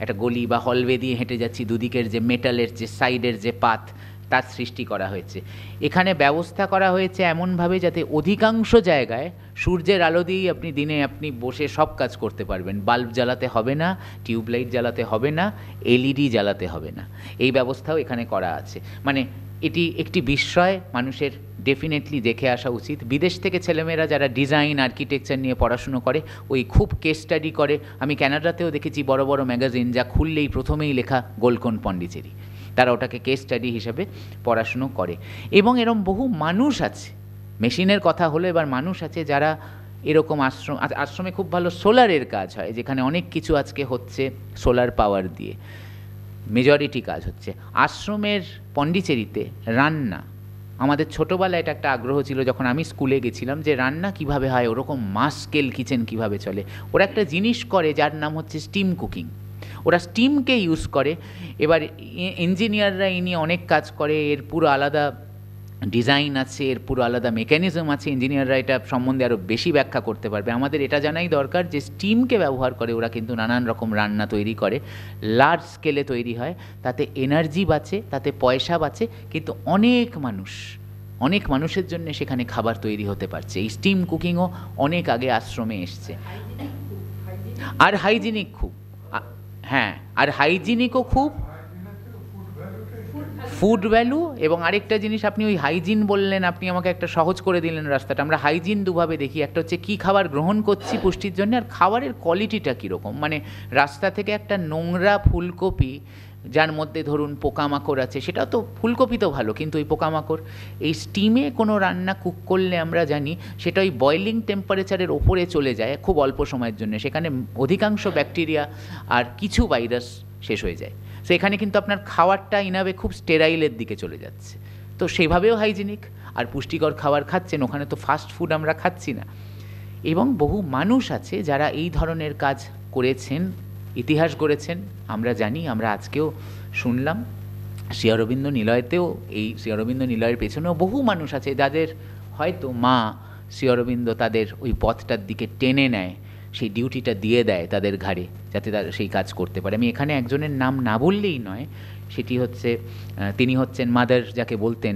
Speaker 2: একটা গলি বা হলওয়ে দিয়ে হেঁটে যাচ্ছি, দুদিকের যে মেটালের যে সাইডের যে পাত, তার সৃষ্টি করা হয়েছে। এখানে ব্যবস্থা করা হয়েছে এমনভাবে যাতে অধিকাংশ জায়গায় সূর্যের আলো দিয়েই দিনে আপনি বসে সব কাজ করতে পারবেন। বাল্ব জ্বালাতে হবে না, টিউবলাইট জ্বালাতে হবে না, এলইডি জ্বালাতে হবে না, এই ব্যবস্থাও এখানে করা আছে। মানে এটি একটি বিস্ময়, মানুষের ডেফিনেটলি দেখে আসা উচিত। বিদেশ থেকে ছেলেমেয়েরা যারা ডিজাইন, আর্কিটেকচার নিয়ে পড়াশুনো করে, ওই খুব কেস স্টাডি করে। আমি ক্যানাডাতেও দেখেছি বড় বড় ম্যাগাজিন, যা খুললেই প্রথমেই লেখা গোলকোন্ড পন্ডিচেরি, তারা ওটাকে কেস স্টাডি হিসেবে পড়াশুনো করে। এবং এরকম বহু মানুষ আছে, মেশিনের কথা হলো, এবার মানুষ আছে যারা এরকম আশ্রমে খুব ভালো সোলারের কাজ হয়, যেখানে অনেক কিছু আজকে হচ্ছে সোলার পাওয়ার দিয়ে, মেজরিটি কাজ হচ্ছে। আশ্রমের পন্ডিচেরিতে রান্না, আমাদের ছোটোবেলায় এটা একটা আগ্রহ ছিল যখন আমি স্কুলে গেছিলাম, যে রান্না কিভাবে হয়, ওরকম মাস স্কেল কিচেন কীভাবে চলে। ওরা একটা জিনিস করে যার নাম হচ্ছে স্টিম কুকিং। ওরা স্টিমকে ইউজ করে। এবার ইঞ্জিনিয়াররা এই নিয়ে অনেক কাজ করে, এর পুরো আলাদা ডিজাইন আছে, এর পুরো আলাদা মেকানিজম আছে। ইঞ্জিনিয়াররা এটা সম্বন্ধে আরও বেশি ব্যাখ্যা করতে পারবে। আমাদের এটা জানাই দরকার যে স্টিমকে ব্যবহার করে ওরা কিন্তু নানান রকম রান্না তৈরি করে, লার্জ স্কেলে তৈরি হয়, তাতে এনার্জি বাঁচে, তাতে পয়সা বাঁচে, কিন্তু অনেক মানুষের জন্য সেখানে খাবার তৈরি হতে পারছে। এই স্টিম কুকিংও অনেক আগে আশ্রমে এসছে। আর হাইজিনিক খুব, হ্যাঁ, আর হাইজিনিকও খুব, ফুড ভ্যালু। এবং আরেকটা জিনিস, আপনি ওই হাইজিন বললেন, আপনি আমাকে একটা সহজ করে দিলেন রাস্তাটা। আমরা হাইজিন দুভাবে দেখি, একটা হচ্ছে কী খাবার গ্রহণ করছি পুষ্টির জন্য, আর খাবারের কোয়ালিটিটা কীরকম। মানে রাস্তা থেকে একটা নোংরা ফুলকপি, যার মধ্যে ধরুন পোকামাকড় আছে, সেটা তো, ফুলকপি তো ভালো, কিন্তু ওই পোকামাকড়। এই স্টিমে কোনো রান্না কুক করলে আমরা জানি সেটা ওই বয়লিং টেম্পারেচারের ওপরে চলে যায় খুব অল্প সময়ের জন্য, সেখানে অধিকাংশ ব্যাকটেরিয়া আর কিছু ভাইরাস শেষ হয়ে যায়। সো এখানে কিন্তু আপনার খাবারটা ইনাবে খুব স্টেরাইলের দিকে চলে যাচ্ছে। তো সেভাবেও হাইজিনিক আর পুষ্টিকর খাবার খাচ্ছেন, ওখানে তো ফাস্ট ফুড আমরা খাচ্ছি না। এবং বহু মানুষ আছে যারা এই ধরনের কাজ করেছেন, ইতিহাস গড়েছেন, আমরা জানি, আমরা আজকেও শুনলাম। শ্রী অরবিন্দ নিলয়তেও, এই শ্রী অরবিন্দ নিলয়ের পেছনেও বহু মানুষ আছে যাদের হয়তো মা শ্রী অরবিন্দ তাদের ওই পথটার দিকে টেনে নেয়, সেই ডিউটিটা দিয়ে দেয় তাদের ঘাড়ে, যাতে তারা সেই কাজ করতে পারে। আমি এখানে একজনের নাম না বললেই নয়, সেটি হচ্ছে তিনি হচ্ছেন মাদার, যাকে বলতেন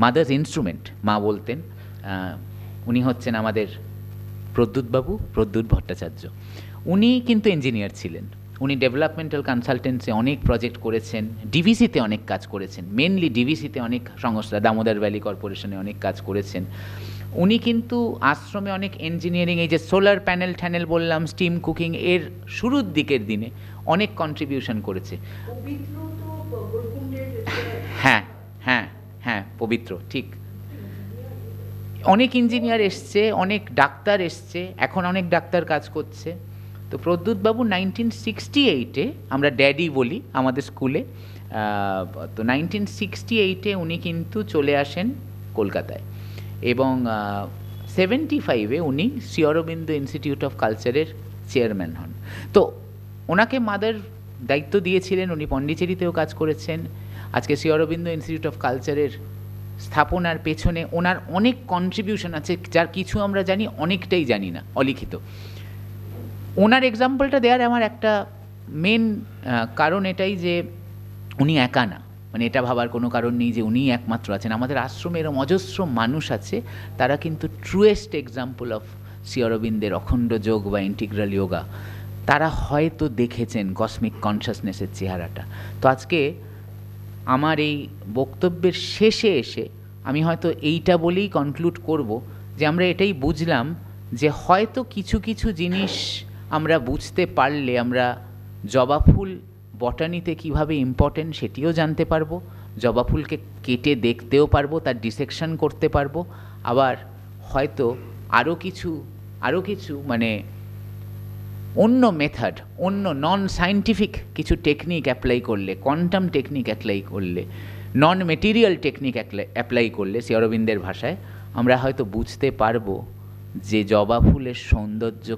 Speaker 2: মাদার্স ইনস্ট্রুমেন্ট মা বলতেন। উনি হচ্ছেন আমাদের প্রদ্যুৎবাবু, প্রদ্যুৎ ভট্টাচার্য। উনি কিন্তু ইঞ্জিনিয়ার ছিলেন, উনি ডেভেলপমেন্টাল কনসালটেন্সি অনেক প্রজেক্ট করেছেন, ডিভিসিতে অনেক কাজ করেছেন, মেনলি ডিভিসিতে অনেক সংস্থা, দামোদর ভ্যালি কর্পোরেশনে অনেক কাজ করেছেন। উনি কিন্তু আশ্রমে অনেক ইঞ্জিনিয়ারিং, এই যে সোলার প্যানেল ট্যানেল বললাম, স্টিম কুকিং, এর শুরুর দিকের দিনে অনেক কন্ট্রিবিউশন করেছে। হ্যাঁ হ্যাঁ হ্যাঁ, পবিত্র, ঠিক। অনেক ইঞ্জিনিয়ার এসছে, অনেক ডাক্তার এসছে, এখন অনেক ডাক্তার কাজ করছে। তো প্রদ্যুৎবাবু 1968-এ, আমরা ড্যাডি বলি আমাদের স্কুলে, তো 1968-এ উনি কিন্তু চলে আসেন কলকাতায়, এবং 75-এ উনি শ্রী অরবিন্দ ইনস্টিটিউট অফ কালচারের চেয়ারম্যান হন। তো ওনাকে মাদার দায়িত্ব দিয়েছিলেন, উনি পন্ডিচেরিতেও কাজ করেছেন। আজকে শ্রী অরবিন্দ ইনস্টিটিউট অফ কালচারের স্থাপনার পেছনে ওনার অনেক কন্ট্রিবিউশন আছে, যার কিছু আমরা জানি, অনেকটাই জানি না, অলিখিত। ওনার এক্সাম্পলটা দেওয়ার আমার একটা মেন কারণ এটাই যে উনি একা না, মানে এটা ভাবার কোনো কারণ নেই যে উনিই একমাত্র আছেন। আমাদের আশ্রমে এরকম অজস্র মানুষ আছে, তারা কিন্তু ট্রুয়েস্ট এক্সাম্পল অফ শ্রী অরবিন্দের অখণ্ড যোগ বা ইন্টিগ্রাল যোগা। তারা হয়তো দেখেছেন কসমিক কনসাসনেসের চেহারাটা। তো আজকে আমার এই বক্তব্যের শেষে এসে আমি হয়তো এইটা বলেই কনক্লুড করব যে আমরা এটাই বুঝলাম যে হয়তো কিছু কিছু জিনিস আমরা বুঝতে পারলে আমরা জবা ফুল বটানিতে কীভাবে ইম্পর্টেন্ট সেটিও জানতে পারবো, জবা ফুলকে কেটে দেখতেও পারবো, তার ডিসেকশন করতে পারবো। আবার হয়তো আরও কিছু মানে অন্য মেথড, অন্য নন সায়েন্টিফিক কিছু টেকনিক অ্যাপ্লাই করলে, কোয়ান্টাম টেকনিক অ্যাপ্লাই করলে, নন মেটেরিয়াল টেকনিক অ্যাপ্লাই করলে, শ্রী অরবিন্দের ভাষায়, আমরা হয়তো বুঝতে পারবো যে জবা ফুলের সৌন্দর্য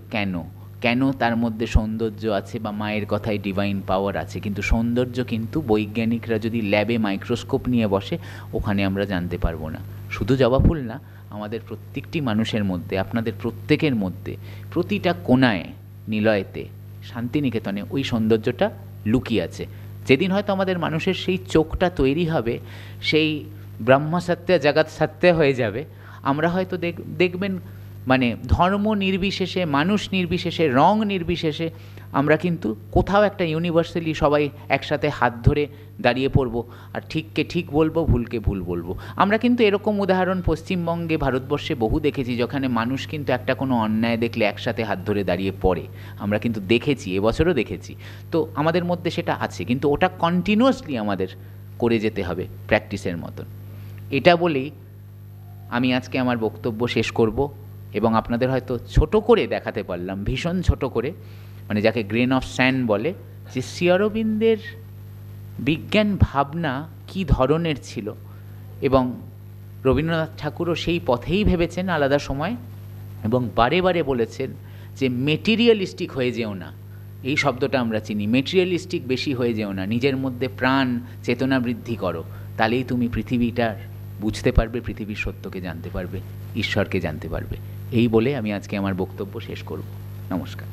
Speaker 2: কেন তার মধ্যে সৌন্দর্য আছে, বা মায়ের কথায় ডিভাইন পাওয়ার আছে। কিন্তু সৌন্দর্য কিন্তু বৈজ্ঞানিকরা যদি ল্যাবে মাইক্রোস্কোপ নিয়ে বসে, ওখানে আমরা জানতে পারবো না। শুধু জবা ফুল না, আমাদের প্রত্যেকটি মানুষের মধ্যে, আপনাদের প্রত্যেকের মধ্যে, প্রতিটা কোণায়, নিলয়তে, শান্তিনিকেতনে ওই সৌন্দর্যটা লুকিয়ে আছে। যেদিন হয়তো আমাদের মানুষের সেই চোখটা তৈরি হবে, সেই ব্রহ্মসত্য জগৎ সত্য হয়ে যাবে, আমরা হয়তো দেখবেন মানে ধর্ম নির্বিশেষে, মানুষ নির্বিশেষে, রং নির্বিশেষে আমরা কিন্তু কোথাও একটা ইউনিভার্সালি সবাই একসাথে হাত ধরে দাঁড়িয়ে পড়বো, আর ঠিককে ঠিক বলবো, ভুলকে ভুল বলবো। আমরা কিন্তু এরকম উদাহরণ পশ্চিমবঙ্গে, ভারতবর্ষে বহু দেখেছি, যেখানে মানুষ কিন্তু একটা কোনো অন্যায় দেখলে একসাথে হাত ধরে দাঁড়িয়ে পড়ে। আমরা কিন্তু দেখেছি, এবছরও দেখেছি। তো আমাদের মধ্যে সেটা আছে, কিন্তু ওটা কন্টিনিউয়াসলি আমাদের করে যেতে হবে, প্র্যাকটিসের মতন। এটা বলেই আমি আজকে আমার বক্তব্য শেষ করব, এবং আপনাদের হয়তো ছোট করে দেখাতে পারলাম, ভীষণ ছোট করে, মানে যাকে গ্রেন অফ স্যান্ড বলে, যে শ্রী অরবিন্দের বিজ্ঞান ভাবনা কী ধরনের ছিল। এবং রবীন্দ্রনাথ ঠাকুরও সেই পথেই ভেবেছেন আলাদা সময়, এবং বারে বারে বলেছেন যে মেটেরিয়ালিস্টিক হয়ে যেও না। এই শব্দটা আমরা চিনি, মেটেরিয়ালিস্টিক বেশি হয়ে যেও না, নিজের মধ্যে প্রাণ চেতনা বৃদ্ধি করো, তাহলেই তুমি পৃথিবীটার বুঝতে পারবে, পৃথিবীর সত্যকে জানতে পারবে, ঈশ্বরকে জানতে পারবে। এই বলে আমি আজকে আমার বক্তব্য শেষ করব। নমস্কার।